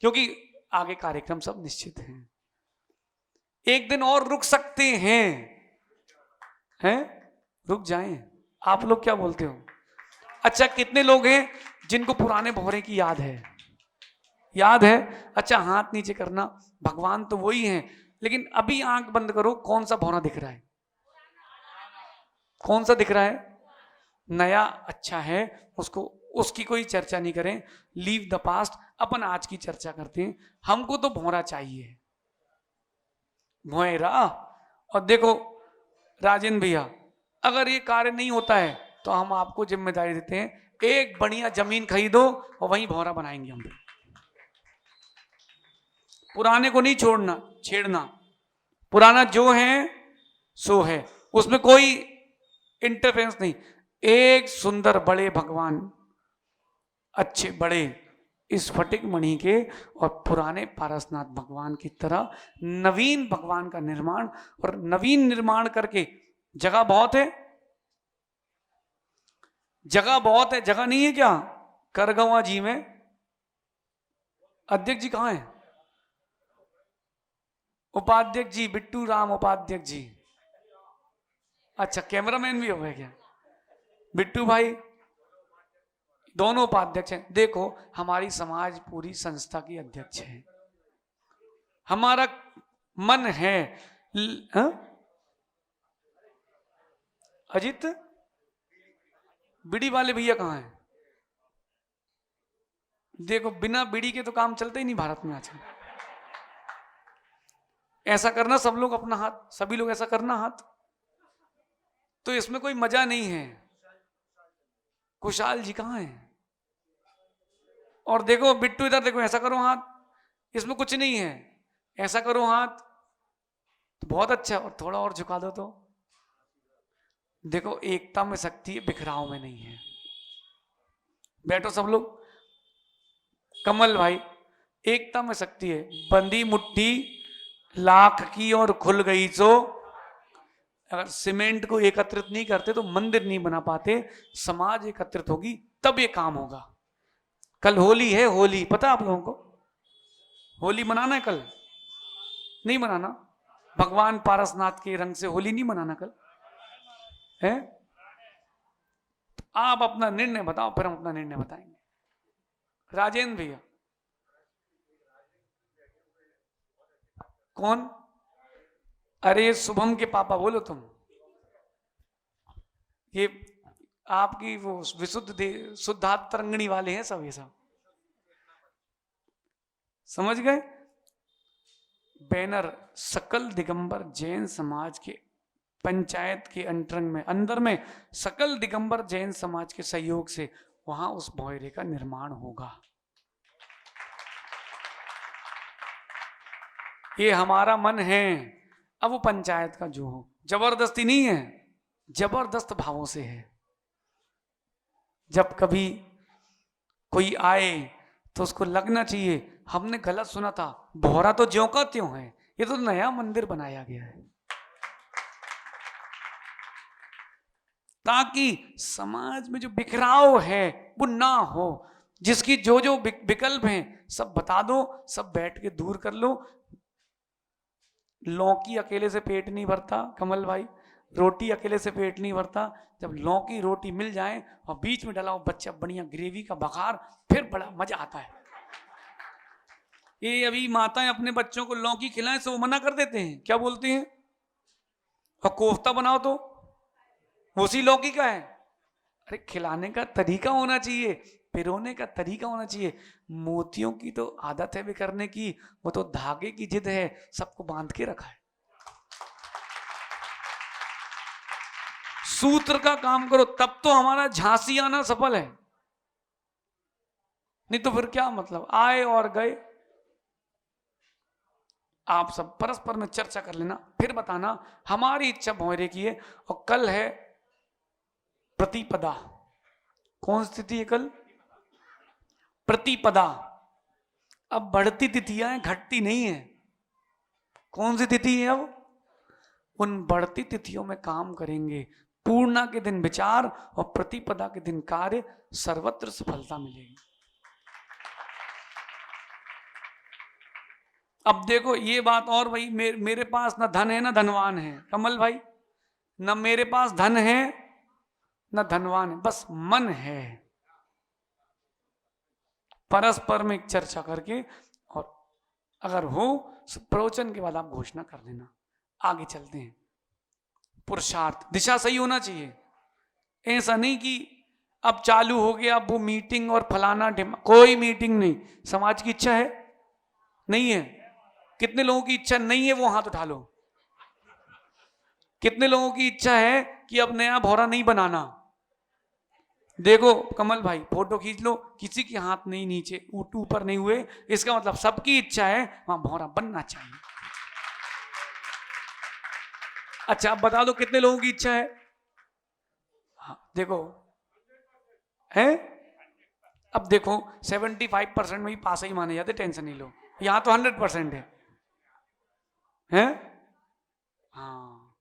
क्योंकि आगे कार्यक्रम सब निश्चित हैं। एक दिन और रुक सकते हैं रुक जाएं। आप लोग क्या बोलते हो? अच्छा कितने लोग हैं जिनको पुराने भौरे की याद है? याद है? अच्छा, हाथ नीचे करना। भगवान तो वही हैं, लेकिन अभी आंख बंद करो, कौन सा भौरा दिख रहा है? कौन सा दिख रहा है? नया अच्छा है, उसको उसकी कोई चर्चा नहीं करें, लीव द पास्ट, अपन आज की चर्चा करते हैं। हमको तो भौरा चाहिए, भौरा। और देखो राजेंद्र भैया, अगर ये कार्य नहीं होता है तो हम आपको जिम्मेदारी देते हैं, एक बढ़िया जमीन खरीदो और वहीं भौरा बनाएंगे हम। पुराने को नहीं छोड़ना, छेड़ना। पुराना जो है सो है, उसमें कोई इंटरफेरेंस नहीं। एक सुंदर बड़े भगवान, अच्छे बड़े स्फटिक मणि के और पुराने पारसनाथ भगवान की तरह नवीन भगवान का निर्माण, और नवीन निर्माण करके जगह बहुत है, जगह बहुत है। जगह नहीं है क्या करगवा जी में? अध्यक्ष जी कहां है? उपाध्यक्ष जी, बिट्टू राम उपाध्यक्ष जी। अच्छा, कैमरामैन भी हो गए क्या? बिट्टू भाई, दोनों उपाध्यक्ष हैं। देखो, हमारी समाज पूरी संस्था की अध्यक्ष है। हमारा मन है अजित, बीड़ी वाले भैया कहां हैं? देखो, बिना बीड़ी के तो काम चलते ही नहीं भारत में आजकल। ऐसा करना सब लोग अपना हाथ, सभी लोग ऐसा करना हाथ, तो इसमें कोई मजा नहीं है। कुशाल जी कहां हैं? और देखो बिट्टू इधर देखो, ऐसा करो हाथ, इसमें कुछ नहीं है, ऐसा करो हाथ तो बहुत अच्छा, और थोड़ा और झुका दो तो। देखो, एकता में शक्ति है, बिखराव में नहीं है। बैठो सब लोग। कमल भाई, एकता में शक्ति है। बंदी मुट्ठी लाख की और खुल गई सो। अगर सीमेंट को एकत्रित नहीं करते तो मंदिर नहीं बना पाते। समाज एकत्रित होगी तब ये काम होगा। कल होली है, होली पता आप लोगों को? होली मनाना है कल? नहीं मनाना? भगवान पारसनाथ के रंग से होली नहीं मनाना कल है? आप अपना निर्णय बताओ, फिर हम अपना निर्णय बताएंगे। राजेंद्र भैया कौन? अरे शुभम के पापा बोलो तुम। ये आपकी वो विशुद्ध शुद्धात्म तरंगणी वाले हैं सब, ये सब समझ गए? बैनर सकल दिगंबर जैन समाज के पंचायत के अंदर में सकल दिगंबर जैन समाज के सहयोग से वहां उस भौरे का निर्माण होगा। ये हमारा मन है। अब वो पंचायत का जो हो, जबरदस्ती नहीं है, जबरदस्त भावों से है। जब कभी कोई आए तो उसको लगना चाहिए हमने गलत सुना था, भौरा तो ज्यों का त्यों है, ये तो नया मंदिर बनाया गया है। ताकि समाज में जो बिखराव है वो ना हो। जिसकी जो जो विकल्प हैं सब बता दो, सब बैठ के दूर कर लो। लौकी अकेले से पेट नहीं भरता कमल भाई, रोटी अकेले से पेट नहीं भरता। जब लौकी रोटी मिल जाए और बीच में डाला हो बच्चा बढ़िया ग्रेवी का बघार, फिर बड़ा मजा आता है। ये अभी माताएं अपने बच्चों को लौकी खिलाएं तो वो मना कर देते हैं, क्या बोलती हैं? और कोफ्ता बनाओ तो उसी लौकी का है। अरे खिलाने का तरीका होना चाहिए, पिरोने का तरीका होना चाहिए। मोतियों की तो आदत है बिखरने की, वो तो धागे की जिद है, सबको बांध के रखा है। सूत्र का काम करो तब तो हमारा झांसी आना सफल है, नहीं तो फिर क्या मतलब, आए और गए। आप सब परस्पर में चर्चा कर लेना, फिर बताना। हमारी इच्छा भौरे की है। और कल है प्रतिपदा। कौन सी तिथि है कल? प्रतिपदा। अब बढ़ती तिथियां हैं, घटती नहीं है। कौन सी तिथि है अब? उन बढ़ती तिथियों में काम करेंगे। पूर्णा के दिन विचार और प्रतिपदा के दिन कार्य, सर्वत्र सफलता मिलेगी। अब देखो ये बात और भाई, मेरे पास ना धन है ना धनवान है कमल भाई, ना मेरे पास धन है ना धनवान है, बस मन है। परस्पर में चर्चा करके, और अगर हो प्रवचन के बाद आप घोषणा कर देना। आगे चलते हैं। पुरुषार्थ, दिशा सही होना चाहिए। ऐसा नहीं कि अब चालू हो गया वो मीटिंग और फलाना कोई मीटिंग नहीं। समाज की इच्छा है, नहीं है? कितने लोगों की इच्छा नहीं है, वो हाथ उठा लो। कितने लोगों की इच्छा है कि अब नया भौरा नहीं बनाना? देखो कमल भाई, फोटो खींच लो, किसी के हाथ नहीं नीचे ऊपर नहीं हुए, इसका मतलब सबकी इच्छा है वहां भौरा बनना चाहिए। अच्छा अब बता दो कितने लोगों की इच्छा है? हाँ देखो है, अब देखो 75% में ही पास ही माने जाते, टेंशन नहीं लो। यहां तो 100% है? हाँ,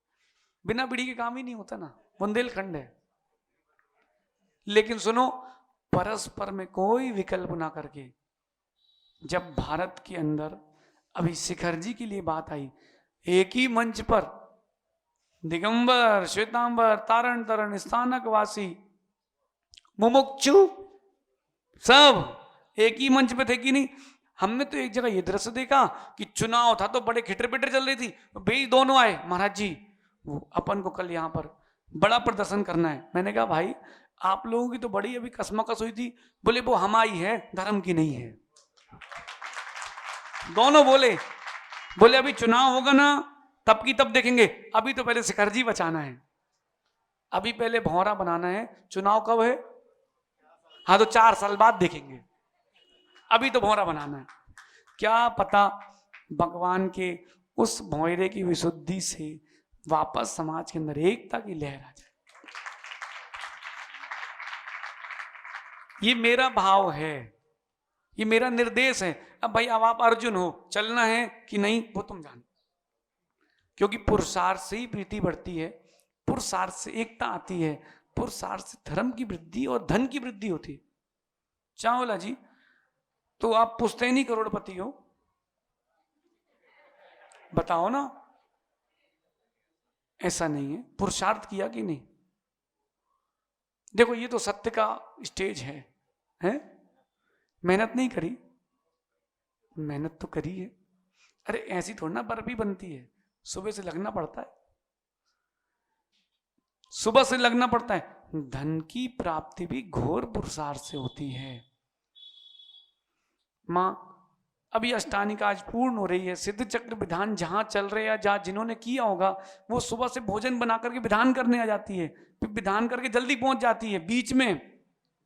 बिना बीड़ी के काम ही नहीं होता ना, बुंदेलखंड है। लेकिन सुनो, परस्पर में कोई विकल्प ना करके, जब भारत के अंदर अभी शिखर जी के लिए बात आई, एक ही मंच पर दिगंबर, श्वेतांबर, तारण तरण, स्थानकवासी, मुमुक्षु सब एक ही मंच पे थे कि नहीं? हमने तो एक जगह ये दृश्य देखा कि चुनाव था तो बड़े खिटर पिटर चल रही थी, भाई दोनों आए, महाराज जी वो अपन को कल यहाँ पर बड़ा प्रदर्शन करना है। मैंने कहा भाई आप लोगों की तो बड़ी अभी कसमकस हुई थी। बोले वो हमारी है, धर्म की नहीं है। दोनों बोले अभी चुनाव होगा ना तब की तब देखेंगे, अभी तो पहले शिखर जी बचाना है, अभी पहले भौरा बनाना है। चुनाव कब है? हाँ तो 4 साल बाद देखेंगे, अभी तो भौरा बनाना है। क्या पता भगवान के उस भौरे की विशुद्धि से वापस समाज के अंदर एकता की लहर आ जाए। ये मेरा भाव है, ये मेरा निर्देश है। अब भाई अब आप अर्जुन हो, चलना है कि नहीं वो तुम जानो, क्योंकि पुरुषार्थ से ही प्रीति बढ़ती है, पुरुषार्थ से एकता आती है, पुरुषार्थ से धर्म की वृद्धि और धन की वृद्धि होती है। चावला जी तो आप पुश्तैनी करोड़पति हो, बताओ ना। ऐसा नहीं है, पुरुषार्थ किया कि नहीं? देखो ये तो सत्य का स्टेज है? मेहनत नहीं करी? मेहनत तो करी है। अरे ऐसी थोड़ी ना बर्फी बनती है, सुबह से लगना पड़ता है, सुबह से लगना पड़ता है। धन की प्राप्ति भी घोर पुरुषार्थ से होती है। मां अभी अष्टानिक आज पूर्ण हो रही है, सिद्ध चक्र विधान जहां चल रहे हैं, जहां जिन्होंने किया होगा वो सुबह से भोजन बना करके विधान करने आ जाती है, फिर विधान करके जल्दी पहुंच जाती है। बीच में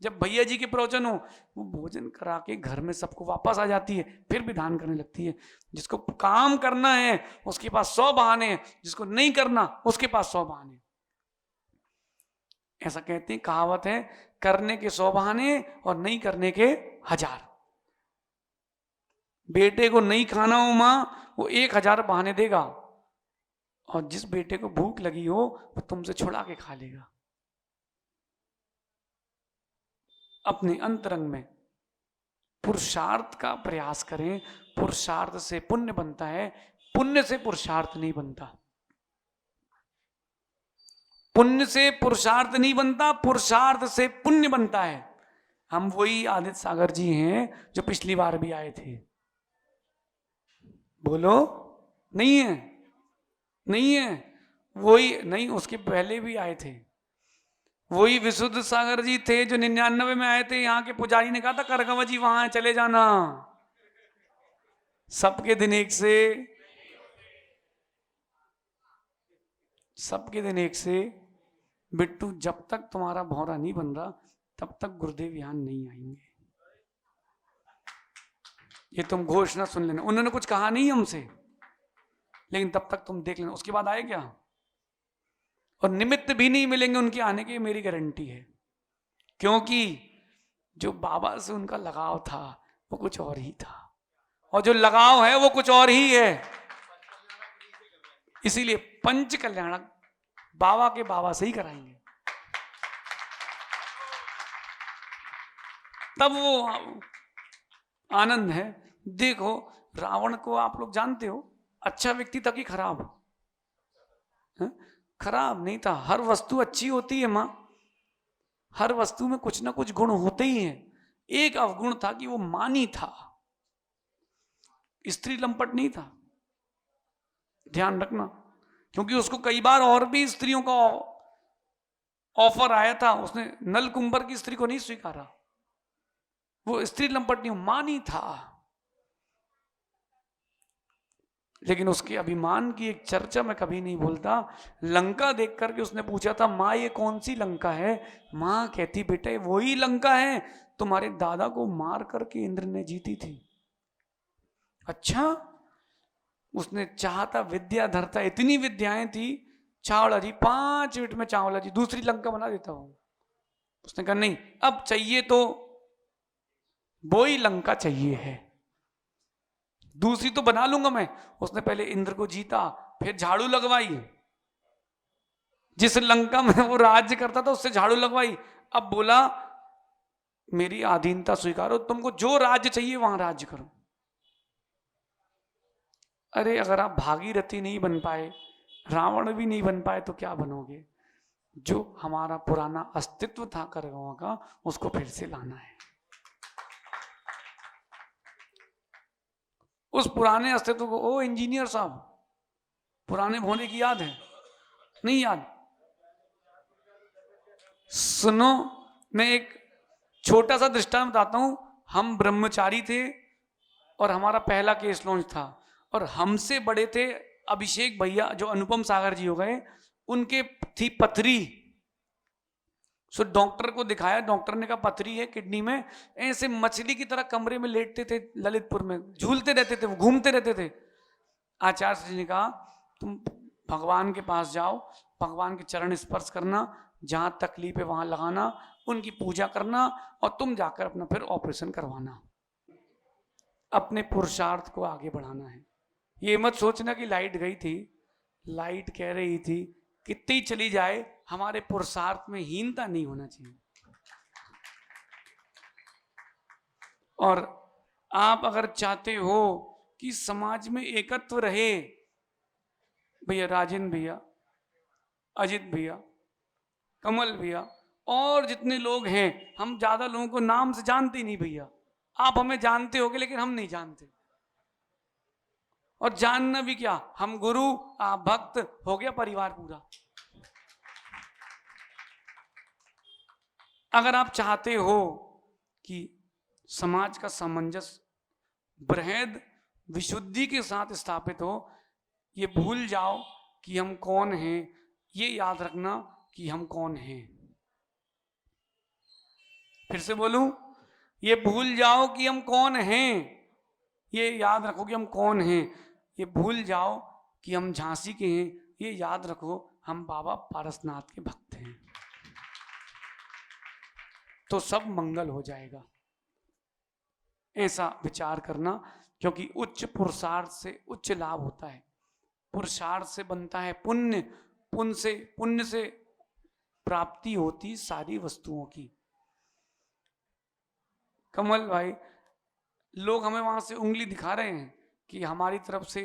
जब भैया जी के प्रवचन हो वो भोजन करा के घर में सबको वापस आ जाती है, फिर विधान करने लगती है। जिसको काम करना है उसके पास 100 बहाने हैं, जिसको नहीं करना उसके पास 100 बहाने। ऐसा कहते हैं, कहावत है, करने के 100 बहाने और नहीं करने के 1000। बेटे को नहीं खाना हो मां, वो 1000 बहाने देगा, और जिस बेटे को भूख लगी हो वो तुमसे छुड़ा के खा लेगा। अपने अंतरंग में पुरुषार्थ का प्रयास करें। पुरुषार्थ से पुण्य बनता है, पुण्य से पुरुषार्थ नहीं बनता। पुण्य से पुरुषार्थ नहीं बनता, पुरुषार्थ से पुण्य बनता है। हम वही आदित्य सागर जी हैं जो पिछली बार भी आए थे। बोलो नहीं है? नहीं है? वही नहीं, उसके पहले भी आए थे। वही विशुद्ध सागर जी थे जो 99 में आए थे। यहाँ के पुजारी ने कहा था करगवा जी वहां चले जाना। सबके दिन एक से, सबके दिन एक से। बिट्टू जब तक तुम्हारा भौरा नहीं बन रहा तब तक गुरुदेव यहां नहीं आएंगे। ये तुम घोषणा सुन लेना। उन्होंने कुछ कहा नहीं हमसे, लेकिन तब तक तुम देख लेना, उसके बाद आए क्या। और निमित्त भी नहीं मिलेंगे उनके आने की, मेरी गारंटी है। क्योंकि जो बाबा से उनका लगाव था वो कुछ और ही था, और जो लगाव है वो कुछ और ही है। इसीलिए पंच कल्याणक बाबा के बाबा से ही कराएंगे, तब वो आनंद है। देखो रावण को आप लोग जानते हो, अच्छा व्यक्ति था कि खराब? खराब नहीं था। हर वस्तु अच्छी होती है मां, हर वस्तु में कुछ ना कुछ गुण होते ही हैं। एक अवगुण था कि वो मानी था, स्त्री लंपट नहीं था, ध्यान रखना। क्योंकि उसको कई बार और भी स्त्रियों का ऑफर आया था, उसने नल कुंबर की स्त्री को नहीं स्वीकारा। वो स्त्री लंपट नहीं, मानी था। लेकिन उसके अभिमान की एक चर्चा मैं कभी नहीं भूलता। लंका देख करके उसने पूछा था, माँ ये कौन सी लंका है? माँ कहती, बेटे वही लंका है तुम्हारे दादा को मार करके इंद्र ने जीती थी। अच्छा, उसने चाहता विद्याधर था, इतनी विद्याएं थी, चावला जी 5 मिनट में चावला जी दूसरी लंका बना देता हूं। उसने कहा नहीं, अब चाहिए तो वो ही लंका चाहिए है, दूसरी तो बना लूंगा मैं। उसने पहले इंद्र को जीता, फिर झाड़ू लगवाई, जिस लंका में वो राज्य करता था उससे झाड़ू लगवाई। अब बोला मेरी अधीनता स्वीकारो, तुमको जो राज्य चाहिए वहां राज्य करो। अरे अगर आप भागीरथी नहीं बन पाए, रावण भी नहीं बन पाए, तो क्या बनोगे? जो हमारा पुराना अस्तित्व था करगवा का, उसको फिर से लाना है। उस पुराने अस्तित्व को, ओ इंजीनियर साहब, पुराने भोले की याद है? नहीं याद? सुनो, मैं एक छोटा सा दृष्टांत बताता हूं। हम ब्रह्मचारी थे और हमारा पहला केस लॉन्च था, और हमसे बड़े थे अभिषेक भैया, जो अनुपम सागर जी हो गए, उनके थी पथरी। सो डॉक्टर को दिखाया, डॉक्टर ने कहा पथरी है किडनी में। ऐसे मछली की तरह कमरे में लेटते थे ललितपुर में, झूलते रहते थे, वो घूमते रहते थे। आचार्य जी ने कहा तुम भगवान के पास जाओ, भगवान के चरण स्पर्श करना, जहां तकलीफ है वहां लगाना, उनकी पूजा करना, और तुम जाकर अपना फिर ऑपरेशन करवाना। अपने पुरुषार्थ को आगे बढ़ाना है। ये मत सोचना कि लाइट गई थी, लाइट कह रही थी कितनी चली जाए, हमारे पुरुषार्थ में हीनता नहीं होना चाहिए। और आप अगर चाहते हो कि समाज में एकत्व रहे, भैया राजेंद्र भैया, अजित भैया, कमल भैया, और जितने लोग हैं, हम ज्यादा लोगों को नाम से जानते ही नहीं भैया। आप हमें जानते होगे लेकिन हम नहीं जानते, और जानना भी क्या, हम गुरु आप भक्त, हो गया परिवार पूरा। अगर आप चाहते हो कि समाज का सामंजस्य बृहद विशुद्धि के साथ स्थापित हो, ये भूल जाओ कि हम कौन हैं, ये याद रखना कि हम कौन हैं। फिर से बोलूं, ये भूल जाओ कि हम कौन हैं, ये याद रखो कि हम कौन हैं। ये भूल जाओ कि हम झांसी के हैं, ये याद रखो हम बाबा पारसनाथ के भक्त हैं। तो सब मंगल हो जाएगा। ऐसा विचार करना, क्योंकि उच्च पुरुषार्थ से उच्च लाभ होता है। पुरुषार्थ से बनता है पुण्य, पुण्य से प्राप्ति होती सारी वस्तुओं की। कमल भाई, लोग हमें वहां से उंगली दिखा रहे हैं कि हमारी तरफ से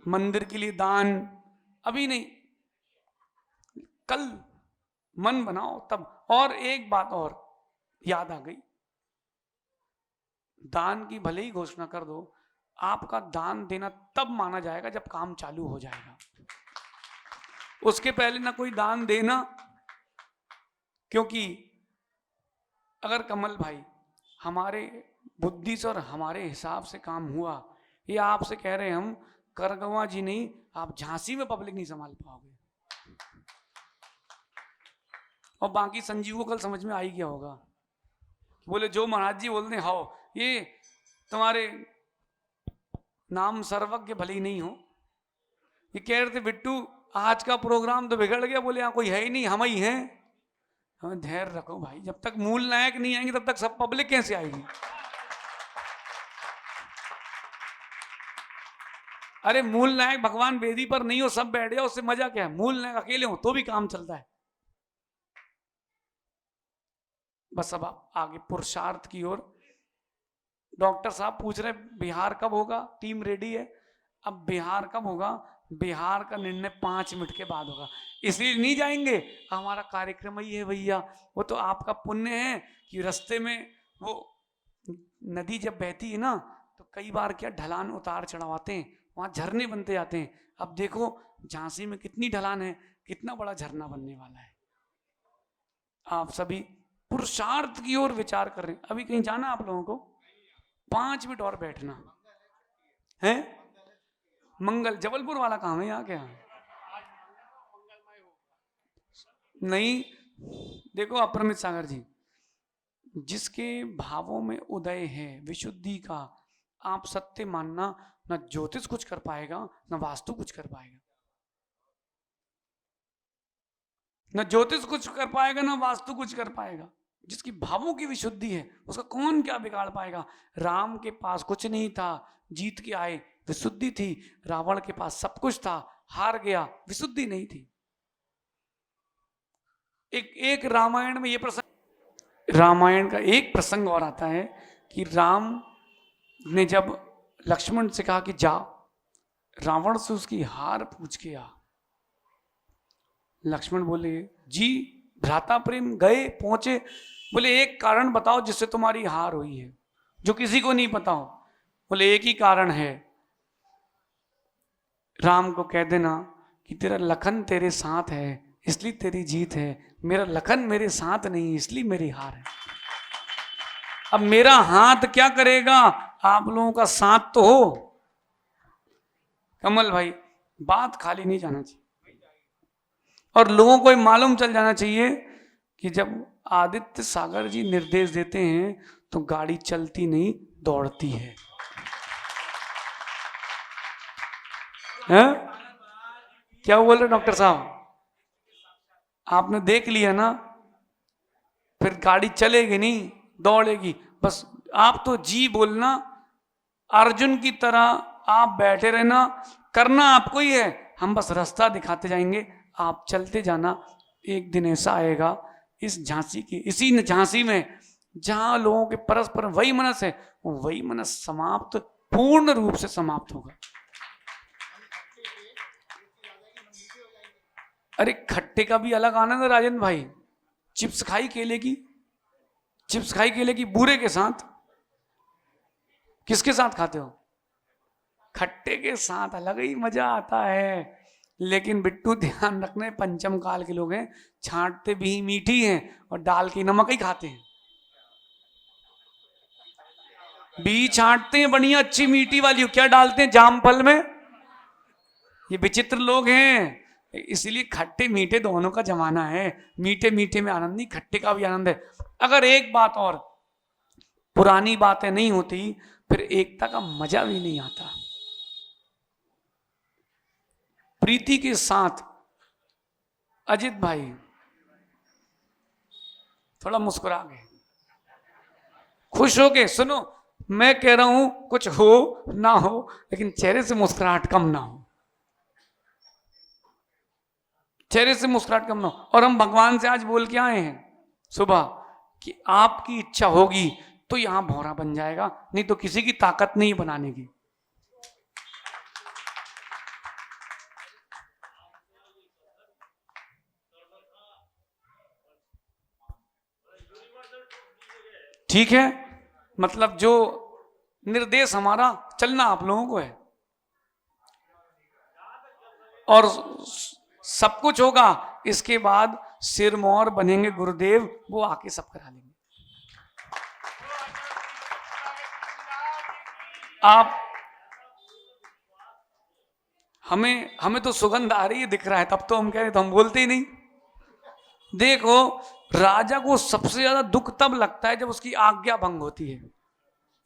मंदिर के लिए दान, अभी नहीं, कल मन बनाओ तब। और एक बात और याद आ गई, दान की भले ही घोषणा कर दो, आपका दान देना तब माना जाएगा जब काम चालू हो जाएगा। उसके पहले ना कोई दान देना, क्योंकि अगर कमल भाई हमारे बुद्धि से और हमारे हिसाब से काम हुआ, ये आपसे कह रहे हैं हम, करगवा जी नहीं, आप झांसी में पब्लिक नहीं संभाल पाओगे। और बाकी संजीव को कल समझ में आ ही गया होगा, बोले जो महाराज जी बोलते हैं, हाओ ये तुम्हारे नाम सर्वज्ञ भले ही नहीं हो। ये कह रहे थे बिट्टू आज का प्रोग्राम तो बिगड़ गया, बोले यहाँ कोई है ही नहीं, हम ही हैं। हमें धैर्य रखो भाई, जब तक मूल नायक नहीं आएंगे तब तक सब पब्लिक कैसे आएगी? अरे मूल नायक भगवान वेदी पर नहीं हो, सब बैठ जाओ, उससे मजा क्या है? मूल नायक अकेले हो तो भी काम चलता है। बस अब आप आगे पुरुषार्थ की ओर। डॉक्टर साहब पूछ रहे बिहार कब होगा, टीम रेडी है। अब बिहार कब होगा? बिहार का निर्णय 5 मिनट के बाद होगा, इसलिए नहीं जाएंगे। हमारा कार्यक्रम ही है भैया। वो तो आपका पुण्य है कि रास्ते में वो नदी जब बहती है ना, तो कई बार क्या ढलान उतार चढ़ावाते हैं, वहां झरने बनते जाते हैं। अब देखो झांसी में कितनी ढलान है, कितना बड़ा झरना बनने वाला है। आप सभी पुरुषार्थ की ओर विचार कर रहे हैं। अभी कहीं जाना आप लोगों को? 5 मिनट और बैठना है। मंगल जबलपुर वाला काम है यहाँ क्या? नहीं, देखो अपरमित सागर जी, जिसके भावों में उदय है विशुद्धि का, आप सत्य मानना, न ज्योतिष कुछ कर पाएगा न वास्तु कुछ कर पाएगा। न ज्योतिष कुछ कर पाएगा न वास्तु कुछ कर पाएगा। जिसकी भावों की विशुद्धि है उसका कौन क्या बिगाड़ पाएगा। राम के पास कुछ नहीं था, जीत के आए, विशुद्धि थी। रावण के पास सब कुछ था, हार गया, विशुद्धि नहीं थी। एक रामायण में ये प्रसंग, रामायण का एक प्रसंग और आता है कि राम ने जब लक्ष्मण से कहा कि जा रावण से उसकी हार पूछ के आ। लक्ष्मण बोले जी भ्राता प्रेम, गए पहुंचे, बोले एक कारण बताओ जिससे तुम्हारी हार हुई है, जो किसी को नहीं पता हो। बोले एक ही कारण है, राम को कह देना कि तेरा लखन तेरे साथ है इसलिए तेरी जीत है, मेरा लखन मेरे साथ नहीं इसलिए मेरी हार है। अब मेरा हाथ क्या करेगा, आप लोगों का साथ तो हो। कमल भाई, बात खाली नहीं जाना चाहिए, और लोगों को मालूम चल जाना चाहिए कि जब आदित्य सागर जी निर्देश देते हैं तो गाड़ी चलती नहीं दौड़ती है। क्या बोल रहे डॉक्टर साहब? आपने देख लिया ना, फिर गाड़ी चलेगी नहीं दौड़ेगी। बस आप तो जी बोलना, अर्जुन की तरह आप बैठे रहना, करना आपको ही है, हम बस रास्ता दिखाते जाएंगे, आप चलते जाना। एक दिन ऐसा आएगा इस झांसी की, इसी झांसी में जहां लोगों के परस्पर वही मनस है, वही मनस समाप्त, पूर्ण रूप से समाप्त होगा। अरे खट्टे का भी अलग आनंद है राजेंद्र भाई। चिप्स खाई केले की, चिप्स खाई केले की बूरे के साथ, किसके साथ खाते हो? खट्टे के साथ अलग ही मजा आता है। लेकिन बिट्टू ध्यान रखने, पंचम काल के लोग हैं, छांटते भी मीठी हैं और डाल की नमक ही खाते हैं। बीज छांटते हैं बढ़िया अच्छी मीठी वाली, क्या डालते हैं जाम फल में? ये विचित्र लोग हैं। इसलिए खट्टे मीठे दोनों का जमाना है। मीठे मीठे में आनंद नहीं, खट्टे का भी आनंद है। अगर एक बात और, पुरानी बातें नहीं होती फिर एकता का मजा भी नहीं आता। प्रीति के साथ अजित भाई थोड़ा मुस्कुरा गए, खुश हो गए। सुनो, मैं कह रहा हूं कुछ हो ना हो, लेकिन चेहरे से मुस्कुराहट कम ना हो, चेहरे से मुस्कुराहट कम ना हो। और हम भगवान से आज बोल के आए हैं सुबह कि आपकी इच्छा होगी तो यहां भौरा बन जाएगा, नहीं तो किसी की ताकत नहीं बनाने की। ठीक है, मतलब जो निर्देश हमारा चलना आप लोगों को है, और सब कुछ होगा। इसके बाद सिरमौर बनेंगे गुरुदेव, वो आके सब करा लेंगे। आप हमें तो सुगंध आ रही है, दिख रहा है, तब तो हम कह रहे, तो हम बोलते ही नहीं। देखो, राजा को सबसे ज्यादा दुख तब लगता है जब उसकी आज्ञा भंग होती है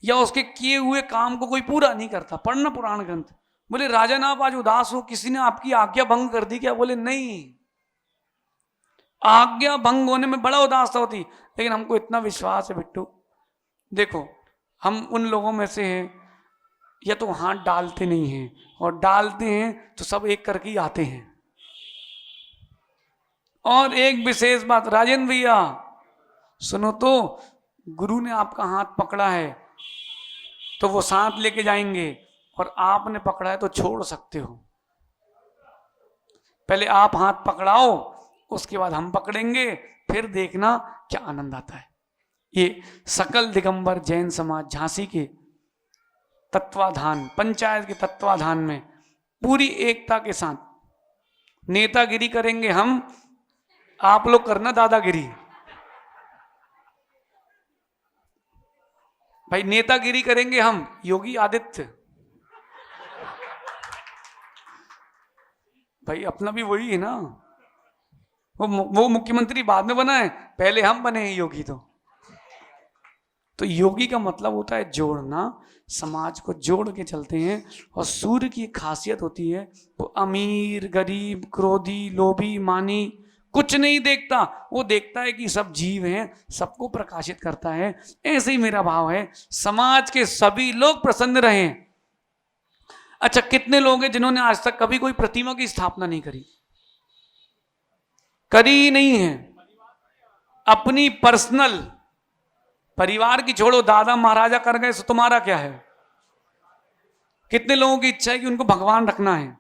या उसके किए हुए काम को कोई पूरा नहीं करता। पढ़ना पुराण ग्रंथ। बोले राजन आप आज उदास हो, किसी ने आपकी आज्ञा भंग कर दी क्या? बोले नहीं, आज्ञा भंग होने में बड़ा उदास होती, लेकिन हमको इतना विश्वास है बिट्टू, देखो हम उन लोगों में से हैं या तो हाथ डालते नहीं हैं, और डालते हैं तो सब एक करके ही आते हैं। और एक विशेष बात राजेंद्र भैया सुनो तो, गुरु ने आपका हाथ पकड़ा है तो वो साथ लेके जाएंगे, और आपने पकड़ा है तो छोड़ सकते हो। पहले आप हाथ पकड़ाओ, उसके बाद हम पकड़ेंगे, फिर देखना क्या आनंद आता है। ये सकल दिगंबर जैन समाज झांसी के तत्वाधान, पंचायत के तत्वाधान में पूरी एकता के साथ नेतागिरी करेंगे हम, आप लोग करना दादागिरी। भाई नेतागिरी करेंगे हम, योगी आदित्य, भाई अपना भी वही है ना, वो मुख्यमंत्री बाद में बना है, पहले हम बने हैं योगी। तो योगी का मतलब होता है जोड़ना, समाज को जोड़ के चलते हैं। और सूर्य की एक खासियत होती है, वो अमीर गरीब क्रोधी लोभी मानी कुछ नहीं देखता, वो देखता है कि सब जीव हैं, सबको प्रकाशित करता है। ऐसे ही मेरा भाव है, समाज के सभी लोग प्रसन्न रहें। अच्छा, कितने लोग हैं जिन्होंने आज तक कभी कोई प्रतिमा की स्थापना नहीं करी? करी नहीं है। अपनी पर्सनल, परिवार की छोड़ो, दादा महाराजा कर गए, तो तुम्हारा क्या है? कितने लोगों की इच्छा है कि उनको भगवान रखना है?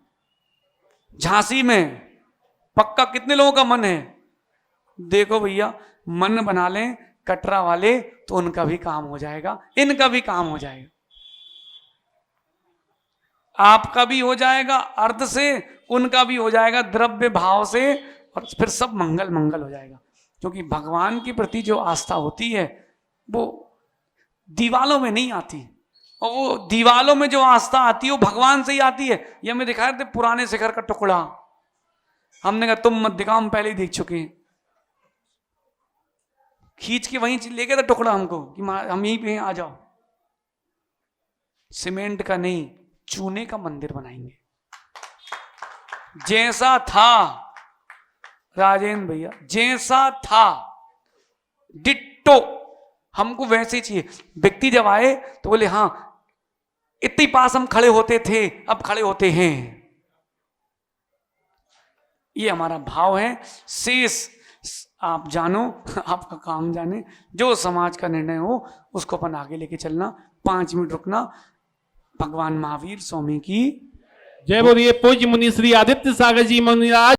झांसी में पक्का कितने लोगों का मन है? देखो भैया, मन बना लें कटरा वाले, तो उनका भी काम हो जाएगा, इनका भी काम हो जाएगा, आपका भी हो जाएगा अर्थ से, उनका भी हो जाएगा द्रव्य भाव से, और फिर सब मंगल मंगल हो जाएगा। क्योंकि भगवान के प्रति जो आस्था होती है वो दीवालों में नहीं आती, और वो दीवालों में जो आस्था आती है वो भगवान से ही आती है। ये हमें दिखा रहे थे पुराने शिखर का टुकड़ा, हमने कहा तुम मत दिखाओ, हम पहले ही देख चुके हैं। खींच के वहीं ले गए था टुकड़ा हमको कि हम यहीं पे आ जाओ। सीमेंट का नहीं, चूने का मंदिर बनाएंगे। जैसा था राजेंद्र भैया, जैसा था डिट्टो, हमको वैसे चाहिए। व्यक्ति जब आए तो बोले हाँ, इतनी पास हम खड़े होते थे, अब खड़े होते हैं। ये हमारा भाव है। शेष आप जानो, आपका काम जाने, जो समाज का निर्णय हो उसको अपन आगे लेके चलना। 5 मिनट रुकना। भगवान महावीर स्वामी की जय बोलिए। पूज्य मुनि श्री आदित्य सागर जी मुनिराज